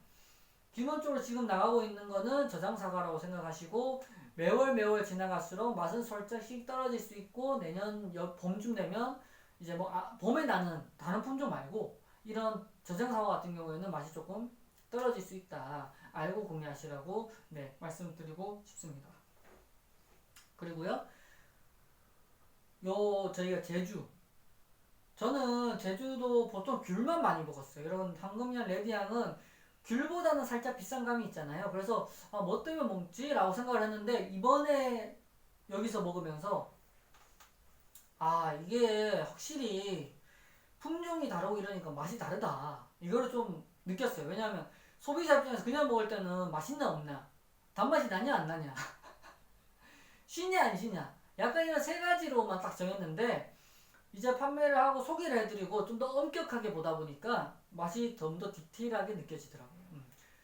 기본적으로 지금 나가고 있는 거는 저장 사과라고 생각하시고 매월 지나갈수록 맛은 살짝씩 떨어질 수 있고 내년 봄쯤 되면 이제 봄에 나는 다른 품종 말고 이런 저장 사과 같은 경우에는 맛이 조금 떨어질 수 있다. 알고 구매하시라고 말씀드리고 싶습니다. 그리고요, 저희가 저는 제주도 보통 귤만 많이 먹었어요. 이런 황금향 레드향은 귤보다는 살짝 비싼 감이 있잖아요. 그래서 뭐 때문에 먹지? 라고 생각을 했는데 이번에 여기서 먹으면서 이게 확실히 품종이 다르고 이러니까 맛이 다르다. 이거를 좀 느꼈어요. 왜냐하면 소비자 입장에서 그냥 먹을 때는 맛있나 없나, 단맛이 나냐 안 나냐, 쉬냐 안 쉬냐, 약간 이런 세 가지로만 딱 정했는데 이제 판매를 하고 소개를 해드리고 좀 더 엄격하게 보다 보니까 맛이 좀 더 디테일하게 느껴지더라고요.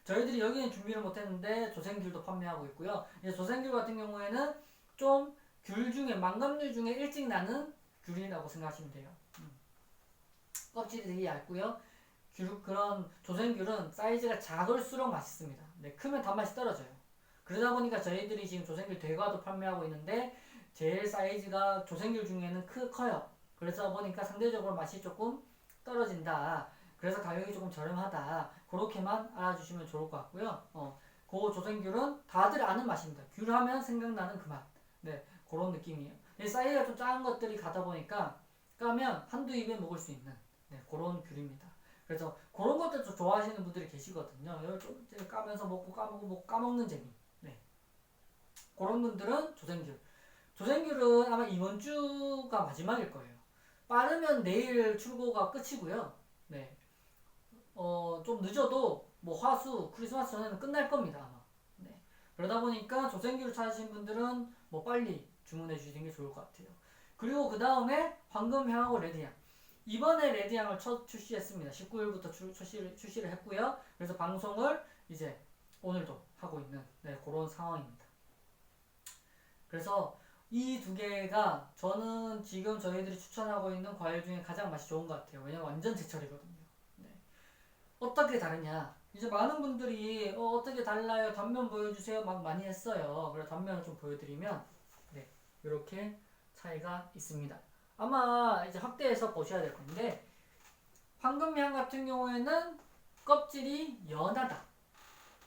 저희들이 여기는 준비를 못했는데 조생귤도 판매하고 있고요. 이제 조생귤 같은 경우에는 좀 귤 중에 망감류 중에 일찍 나는 귤이라고 생각하시면 돼요. 껍질이 되게 얇고요. 그런 조생귤은 사이즈가 작을수록 맛있습니다. 네, 크면 단맛이 떨어져요. 그러다 보니까 저희들이 지금 조생귤 대과도 판매하고 있는데 제일 사이즈가 조생귤 중에는 커요. 그래서 보니까 상대적으로 맛이 조금 떨어진다. 그래서 가격이 조금 저렴하다. 그렇게만 알아주시면 좋을 것 같고요. 그 조생귤은 다들 아는 맛입니다. 귤 하면 생각나는 그 맛. 네, 그런 느낌이에요. 사이즈가 좀 작은 것들이 가다 보니까 까면 한두 입에 먹을 수 있는 그런 귤입니다. 그래서 그런 것들 좀 좋아하시는 분들이 계시거든요. 이걸 좀 이제 까면서 먹고 까먹고 먹고 까먹는 재미. 네. 그런 분들은 조생귤. 조생귤은 아마 이번 주가 마지막일 거예요. 빠르면 내일 출고가 끝이고요. 네. 좀 늦어도 뭐 화수, 크리스마스 전에는 끝날 겁니다, 아마. 네. 그러다 보니까 조생귤 찾으신 분들은 뭐 빨리 주문해 주시는 게 좋을 것 같아요. 그리고 그 다음에 황금향하고 레드향. 이번에 레드향을 첫 출시했습니다. 19일부터 출시를 했고요. 그래서 방송을 이제 오늘도 하고 있는 그런 상황입니다. 그래서 이 두 개가 저는 지금 저희들이 추천하고 있는 과일 중에 가장 맛이 좋은 것 같아요. 왜냐면 완전 제철이거든요. 네. 어떻게 다르냐? 이제 많은 분들이 어떻게 달라요? 단면 보여주세요. 막 많이 했어요. 그래서 단면을 좀 보여드리면 이렇게 차이가 있습니다. 아마 이제 확대해서 보셔야 될 건데 황금향 같은 경우에는 껍질이 연하다.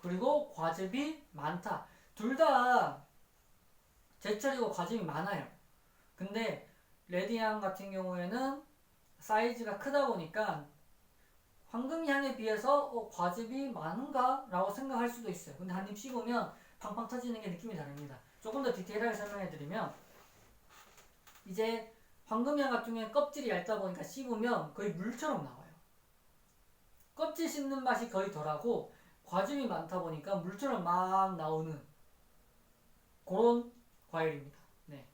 그리고 과즙이 많다. 둘 다 제철이고 과즙이 많아요. 근데 레드향 같은 경우에는 사이즈가 크다 보니까 황금향에 비해서 과즙이 많은가? 라고 생각할 수도 있어요. 근데 한 입 씹으면 팡팡 터지는 게 느낌이 다릅니다. 조금 더 디테일하게 설명해 드리면 이제 황금향 같은 경우에 껍질이 얇다 보니까 씹으면 거의 물처럼 나와요. 껍질 씹는 맛이 거의 덜하고 과즙이 많다 보니까 물처럼 막 나오는 그런 과일입니다. 네.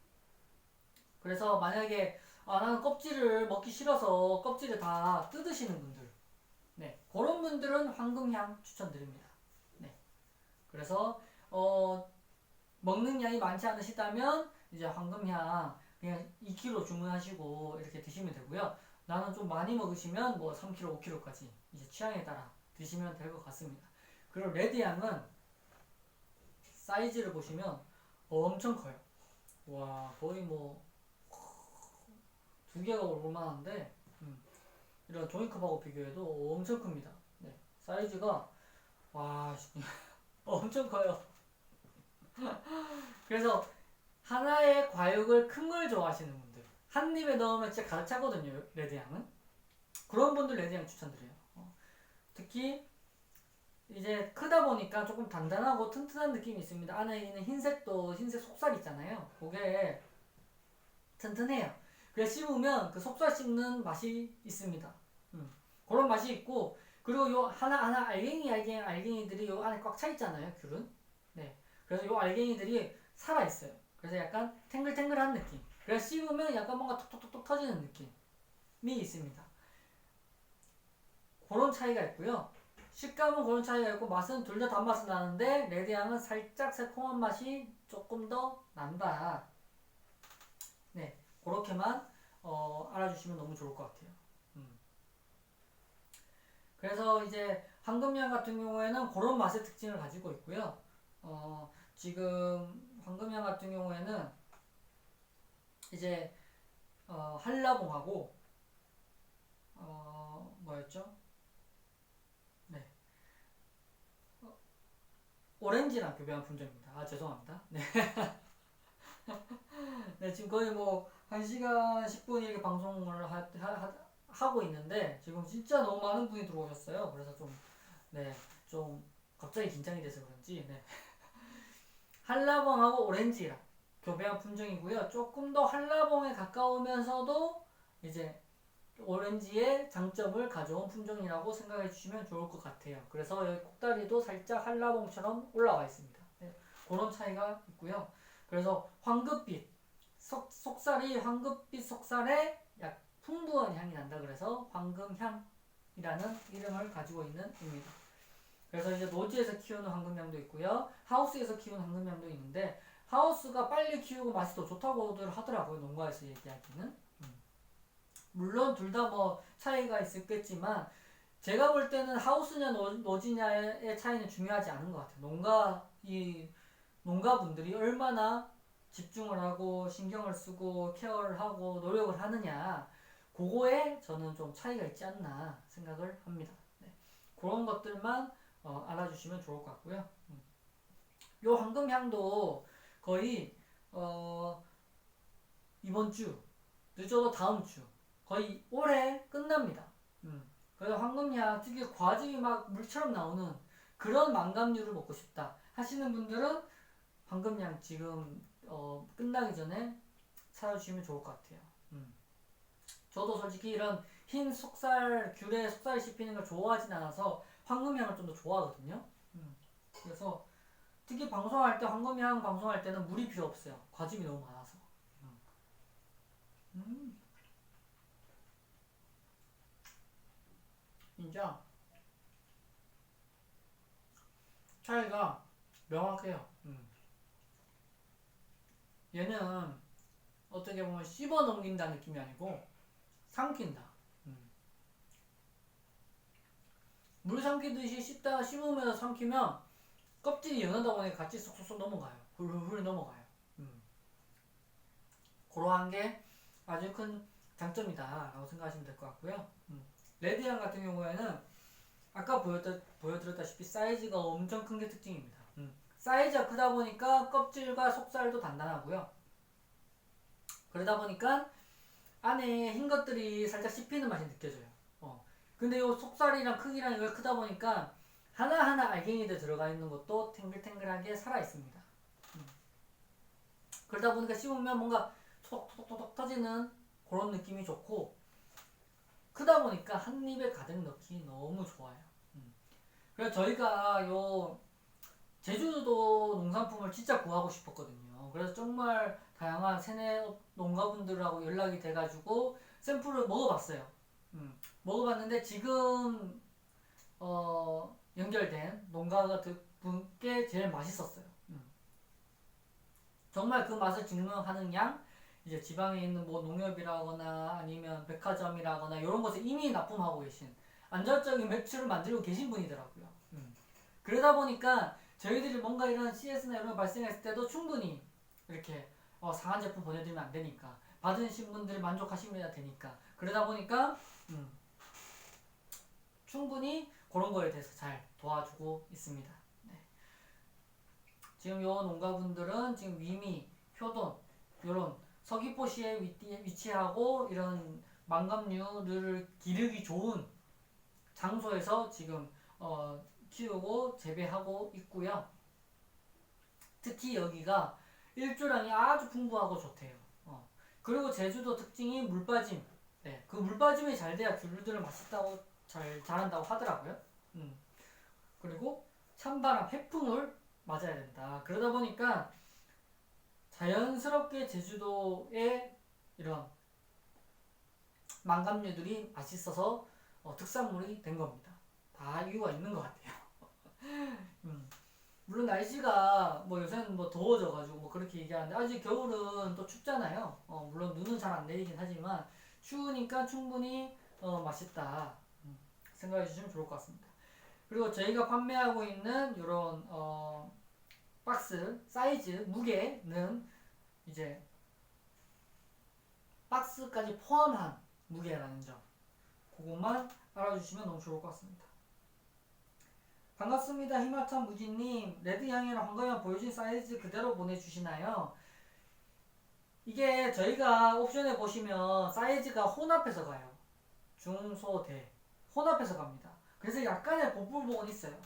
그래서 만약에 나는 껍질을 먹기 싫어서 껍질을 다 뜯으시는 분들, 그런 분들은 황금향 추천드립니다. 네. 그래서 먹는 양이 많지 않으시다면 이제 황금향 그냥 2kg 주문하시고 이렇게 드시면 되고요. 나는 좀 많이 먹으시면 뭐 3kg, 5kg까지 이제 취향에 따라 드시면 될 것 같습니다. 그리고 레드향은 사이즈를 보시면 엄청 커요. 와, 거의 뭐 두 개가 올만한데 이런 종이컵하고 비교해도 엄청 큽니다. 네, 사이즈가 와 엄청 커요. 그래서 하나의 과육을 큰 걸 좋아하시는 분들 한 입에 넣으면 진짜 가득 차거든요. 레드향은 그런 분들 레드향 추천드려요. 특히 이제 크다 보니까 조금 단단하고 튼튼한 느낌이 있습니다. 안에 있는 흰색도 흰색 속살 있잖아요. 그게 튼튼해요. 그래서 씹으면 그 속살 씹는 맛이 있습니다. 그런 맛이 있고 그리고 요 하나하나 알갱이들이 요 안에 꽉 차 있잖아요. 귤은. 네. 그래서 요 알갱이들이 살아 있어요. 그래서 약간 탱글탱글한 느낌. 그래서 씹으면 약간 뭔가 톡톡톡톡 터지는 느낌이 있습니다. 그런 차이가 있고요. 식감은 그런 차이가 있고 맛은 둘 다 단맛은 나는데 레드향은 살짝 새콤한 맛이 조금 더 난다. 네, 그렇게만 알아주시면 너무 좋을 것 같아요. 그래서 이제 황금향 같은 경우에는 그런 맛의 특징을 가지고 있고요. 지금 황금향 같은 경우에는 이제 한라봉하고 뭐였죠? 네, 오렌지랑 교배한 품종입니다. 아 죄송합니다. 네. 네, 지금 거의 뭐 1시간 10분 이렇게 방송을 하고 있는데 지금 진짜 너무 많은 분이 들어오셨어요. 그래서 좀 갑자기 긴장이 돼서 그런지 한라봉하고 오렌지랑 교배한 품종이고요. 조금 더 한라봉에 가까우면서도 이제 오렌지의 장점을 가져온 품종이라고 생각해 주시면 좋을 것 같아요. 그래서 여기 꼭다리도 살짝 한라봉처럼 올라와 있습니다. 네, 그런 차이가 있고요. 그래서 황급빛 속살이 황급빛 속살에 약 풍부한 향이 난다. 그래서 황금향이라는 이름을 가지고 있는 입니다. 그래서 이제 노지에서 키우는 황금향도 있고요. 하우스에서 키우는 황금향도 있는데 하우스가 빨리 키우고 맛이 더 좋다고들 하더라고요. 농가에서 얘기하기는. 물론 둘 다 뭐 차이가 있겠지만 제가 볼 때는 하우스냐 노지냐의 차이는 중요하지 않은 것 같아요. 농가분들이 얼마나 집중을 하고 신경을 쓰고 케어를 하고 노력을 하느냐 그거에 저는 좀 차이가 있지 않나 생각을 합니다. 네. 그런 것들만 알아주시면 좋을 것 같고요. 요 황금향도 거의 이번 주 늦어도 다음 주 거의 올해 끝납니다. 그래서 황금향 특유의 과즙이 막 물처럼 나오는 그런 망감류를 먹고 싶다 하시는 분들은 황금향 지금 끝나기 전에 사주시면 좋을 것 같아요. 저도 솔직히 이런 흰 속살, 귤에 속살이 씹히는 걸 좋아하진 않아서 황금향을 좀 더 좋아하거든요. 그래서 특히 방송할 때 황금향 방송할 때는 물이 필요 없어요. 과즙이 너무 많아서. 진짜 차이가 명확해요. 얘는 어떻게 보면 씹어 넘긴다는 느낌이 아니고 삼킨다. 물 삼키듯이 씹다가 씹으면서 삼키면 껍질이 연하다 보니 같이 쏙쏙쏙 넘어가요. 훌훌 넘어가요. 그러한 게 아주 큰 장점이다 라고 생각하시면 될 것 같고요. 레드향 같은 경우에는 아까 보여드렸다시피 사이즈가 엄청 큰 게 특징입니다. 사이즈가 크다 보니까 껍질과 속살도 단단하고요. 그러다 보니까 안에 흰 것들이 살짝 씹히는 맛이 느껴져요. 근데 이 속살이랑 크기랑 이걸 크다 보니까 하나하나 알갱이들 들어가 있는 것도 탱글탱글하게 살아 있습니다. 그러다 보니까 씹으면 뭔가 톡톡톡톡 터지는 그런 느낌이 좋고, 크다 보니까 한 입에 가득 넣기 너무 좋아요. 그래서 저희가 요 제주도 농산품을 진짜 구하고 싶었거든요. 그래서 정말 다양한 세네 농가분들하고 연락이 돼가지고 샘플을 먹어봤어요. 먹어봤는데 지금 연결된 농가 분께 제일 맛있었어요. 정말 그 맛을 증명하는 양, 이제 지방에 있는 뭐 농협이라거나 아니면 백화점이라거나 이런 곳에 이미 납품하고 계신 안정적인 매출을 만들고 계신 분이더라고요. 그러다 보니까 저희들이 뭔가 이런 CS나 이런 거 발생했을 때도 충분히 이렇게 상한 제품 보내드리면 안 되니까, 받으신 분들 만족하시면 되니까, 그러다 보니까 충분히 그런 거에 대해서 잘 도와주고 있습니다. 네. 지금 요 농가분들은 지금 위미, 효돈 요런 서귀포시에 위치하고 이런 망감류를 기르기 좋은 장소에서 지금 키우고 재배하고 있고요. 특히 여기가 일조량이 아주 풍부하고 좋대요. 그리고 제주도 특징이 물빠짐. 네, 그 물빠짐이 잘 돼야 귤들을 맛있다고 자란다고 하더라고요. 그리고 찬바람, 해풍을 맞아야 된다. 그러다 보니까 자연스럽게 제주도의 이런 망감류들이 맛있어서 특산물이 된 겁니다. 다 이유가 있는 것 같아요. 물론 날씨가 뭐 요새는 뭐 더워져가지고 뭐 그렇게 얘기하는데, 아직 겨울은 또 춥잖아요. 물론 눈은 잘 안 내리긴 하지만 추우니까 충분히 맛있다 생각해 주시면 좋을 것 같습니다. 그리고 저희가 판매하고 있는 이런 박스 사이즈 무게는 이제 박스까지 포함한 무게라는 점, 그것만 알아주시면 너무 좋을 것 같습니다. 반갑습니다. 희마찬 무진님, 레드향이랑 황금향 보여준 사이즈 그대로 보내주시나요? 이게 저희가 옵션에 보시면 사이즈가 혼합해서 가요. 중, 소, 대 혼합해서 갑니다. 그래서 약간의 복불복은 있어요.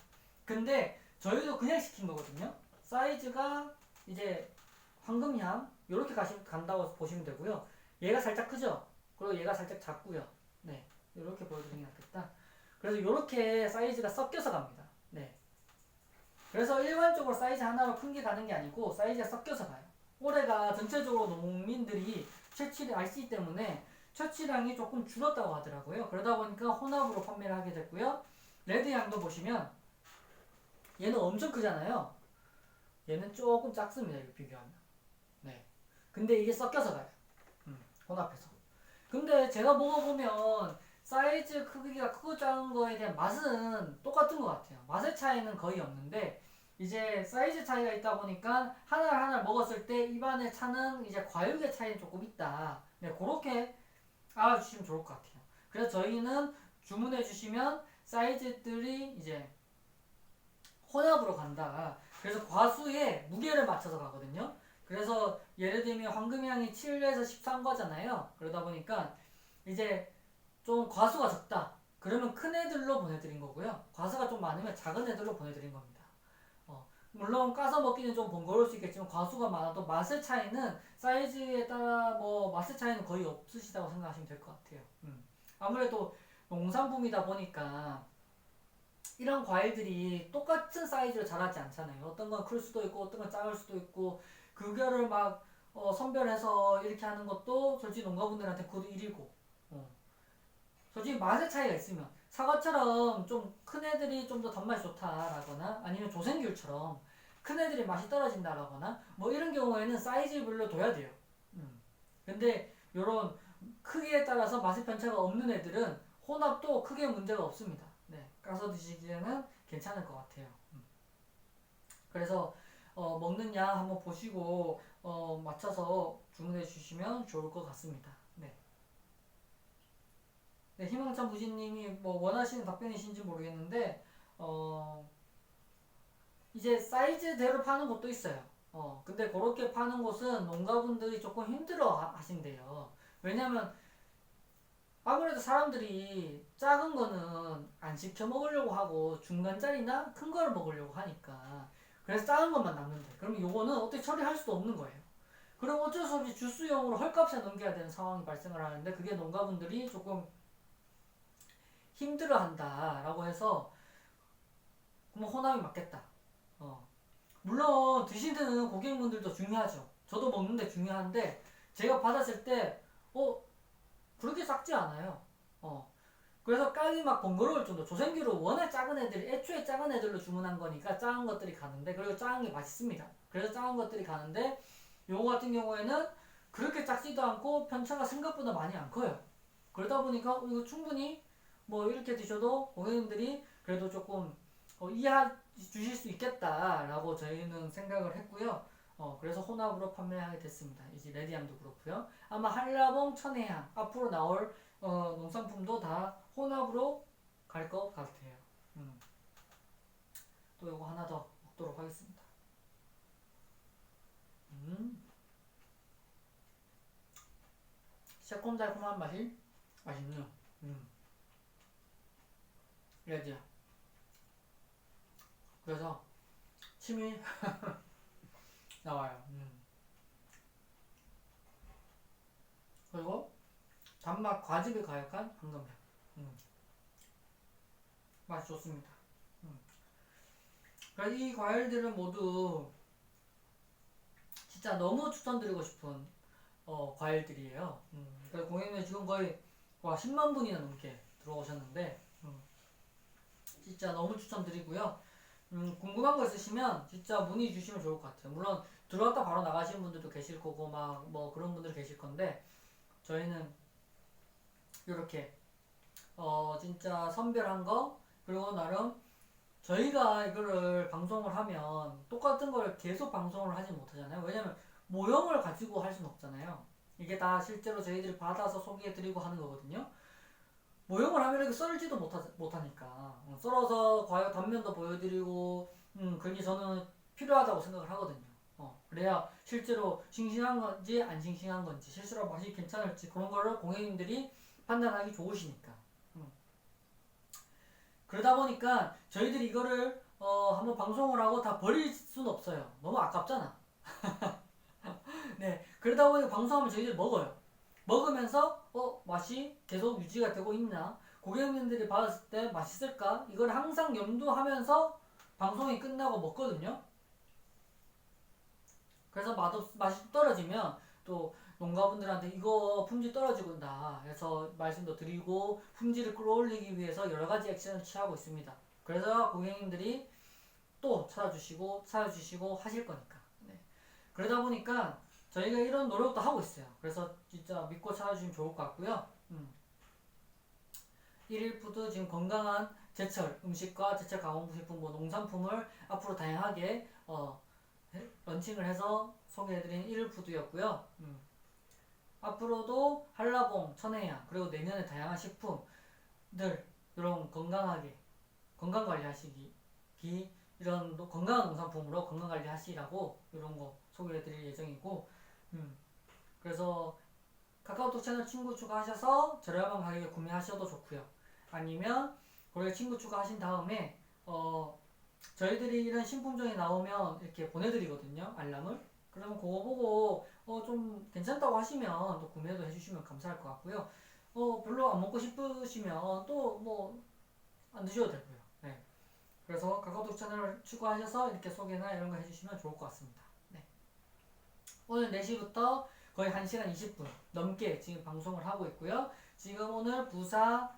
근데 저희도 그냥 시킨 거거든요. 사이즈가 이제 황금향 이렇게 간다고 보시면 되고요. 얘가 살짝 크죠? 그리고 얘가 살짝 작고요. 네, 이렇게 보여드리는 게 낫겠다. 그래서 이렇게 사이즈가 섞여서 갑니다. 네. 그래서 일반적으로 사이즈 하나로 큰 게 가는 게 아니고 사이즈가 섞여서 가요. 올해가 전체적으로 농민들이 채취를 RC 때문에 채취량이 조금 줄었다고 하더라고요. 그러다 보니까 혼합으로 판매를 하게 됐고요. 레드향도 보시면 얘는 엄청 크잖아요. 얘는 조금 작습니다. 이거 비교하면. 네. 근데 이게 섞여서 가요. 혼합해서. 근데 제가 먹어보면 사이즈 크기가 크고 작은 거에 대한 맛은 똑같은 것 같아요. 맛의 차이는 거의 없는데 이제 사이즈 차이가 있다 보니까 하나를 먹었을 때 입안에 차는 이제 과육의 차이는 조금 있다. 네, 그렇게 알아주시면 좋을 것 같아요. 그래서 저희는 주문해 주시면 사이즈들이 이제 혼합으로 간다. 그래서 과수의 무게를 맞춰서 가거든요. 그래서 예를 들면 황금향이 7에서 13과잖아요. 그러다 보니까 이제 좀 과수가 적다. 그러면 큰 애들로 보내드린 거고요. 과수가 좀 많으면 작은 애들로 보내드린 겁니다. 물론 까서 먹기는 좀 번거로울 수 있겠지만 과수가 많아도 맛의 차이는 사이즈에 따라 뭐 맛의 차이는 거의 없으시다고 생각하시면 될 것 같아요. 아무래도 농산품이다 보니까 이런 과일들이 똑같은 사이즈로 자라지 않잖아요. 어떤 건 클 수도 있고 어떤 건 작을 수도 있고 그거를 막 선별해서 이렇게 하는 것도 솔직히 농가분들한테 그것도 일이고 솔직히 맛의 차이가 있으면 사과처럼 좀 큰 애들이 좀 더 단맛이 좋다라거나 아니면 조생귤처럼 큰 애들이 맛이 떨어진다라거나 뭐 이런 경우에는 사이즈별로 둬야 돼요. 근데 요런 크기에 따라서 맛의 편차가 없는 애들은 혼합도 크게 문제가 없습니다. 네, 까서 드시기에는 괜찮을 것 같아요. 그래서 먹는 양 한번 보시고 맞춰서 주문해 주시면 좋을 것 같습니다. 네. 네, 희망찬 부지님이 뭐 원하시는 답변이신지 모르겠는데 이제 사이즈대로 파는 곳도 있어요. 근데 그렇게 파는 곳은 농가분들이 조금 힘들어 하신대요. 왜냐면 아무래도 사람들이 작은 거는 안 시켜 먹으려고 하고 중간짜리나 큰 거를 먹으려고 하니까 그래서 작은 것만 남는데 그러면 요거는 어떻게 처리할 수도 없는 거예요. 그럼 어쩔 수 없이 주스용으로 헐값에 넘겨야 되는 상황이 발생을 하는데 그게 농가분들이 조금 힘들어 한다라고 해서 그럼 혼합이 맞겠다. 물론 드시는 고객분들도 중요하죠. 저도 먹는데 중요한데 제가 받았을 때 그렇게 작지 않아요. 그래서 깔기 막 번거로울 정도. 조생귤은 워낙 작은 애들이 애초에 작은 애들로 주문한 거니까 작은 것들이 가는데 그리고 작은 게 맛있습니다. 그래서 작은 것들이 가는데 요거 같은 경우에는 그렇게 작지도 않고 편차가 생각보다 많이 안 커요. 그러다 보니까 이거 충분히 뭐 이렇게 드셔도 고객님들이 그래도 조금 이해해 주실 수 있겠다라고 저희는 생각을 했고요. 그래서 혼합으로 판매하게 됐습니다. 이제 레디향도 그렇고요. 아마 한라봉, 천혜향 앞으로 나올 농산품도 다 혼합으로 갈 것 같아요. 또 이거 하나 더 먹도록 하겠습니다. 새콤달콤한 맛이 맛있네요. 레디향. 그래서 침이 나와요. 그리고 단맛 과즙이 가득한 황금향. 맛이 좋습니다. 그래서 이 과일들은 모두 진짜 너무 추천드리고 싶은 과일들이에요. 그래서 고객님 지금 거의 10만 분이나 넘게 들어오셨는데 진짜 너무 추천드리고요. 궁금한 거 있으시면 진짜 문의 주시면 좋을 것 같아요. 물론 들어왔다 바로 나가시는 분들도 계실 거고 막 뭐 그런 분들 계실 건데 저희는 이렇게 진짜 선별한 거 그리고 나름 저희가 이거를 방송을 하면 똑같은 걸 계속 방송을 하지 못하잖아요. 왜냐면 모형을 가지고 할 수는 없잖아요. 이게 다 실제로 저희들이 받아서 소개해드리고 하는 거거든요. 모형을 하면 이렇게 썰지도 못하니까 썰어서 과연 단면도 보여드리고 그게 저는 필요하다고 생각을 하거든요. 그래야 실제로 싱싱한 건지 안 싱싱한 건지 실제로 맛이 괜찮을지 그런 거를 고객님들이 판단하기 좋으시니까. 그러다 보니까 저희들이 이거를 한번 방송을 하고 다 버릴 수는 없어요. 너무 아깝잖아. 네, 그러다 보니까 방송하면 저희들이 먹어요. 먹으면서 맛이 계속 유지가 되고 있나? 고객님들이 받았을 때 맛있을까? 이걸 항상 염두하면서 방송이 끝나고 먹거든요. 그래서 맛이 떨어지면 또 농가분들한테 이거 품질 떨어지고 있다 해서 말씀도 드리고 품질을 끌어올리기 위해서 여러 가지 액션을 취하고 있습니다. 그래서 고객님들이 또 찾아주시고 하실 거니까. 네. 그러다 보니까 저희가 이런 노력도 하고 있어요. 그래서 진짜 믿고 찾아주시면 좋을 것 같고요. 1일푸드 지금 건강한 제철 음식과 제철 가공식품 뭐 농산품을 앞으로 다양하게 런칭을 해서 소개해드린 1일푸드였고요. 앞으로도 한라봉, 천혜향 그리고 내년에 다양한 식품들 이런 건강하게 건강관리 하시기 이런 건강한 농산품으로 건강관리 하시라고 이런 거 소개해드릴 예정이고 그래서 카카오톡 채널 친구 추가하셔서 저렴한 가격에 구매하셔도 좋고요. 아니면 거기에 친구 추가하신 다음에 저희들이 이런 신품종이 나오면 이렇게 보내드리거든요. 알람을. 그러면 그거 보고 좀 괜찮다고 하시면 또 구매도 해주시면 감사할 것 같고요. 별로 안 먹고 싶으시면 또 뭐 안 드셔도 되고요. 네. 그래서 카카오톡 채널 추가하셔서 이렇게 소개나 이런 거 해주시면 좋을 것 같습니다. 네. 오늘 4시부터 거의 1시간 20분 넘게 지금 방송을 하고 있고요. 지금 오늘 부사,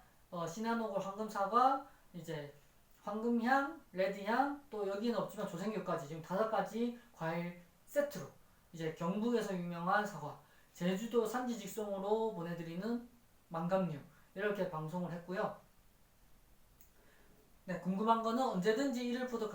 시나노골 황금사과, 이제 황금향, 레드향, 또 여기는 없지만 조생교까지 지금 5가지 과일 세트로 이제 경북에서 유명한 사과, 제주도 산지 직송으로 보내드리는 망감류 이렇게 방송을 했고요. 네, 궁금한 거는 언제든지 1일 푸드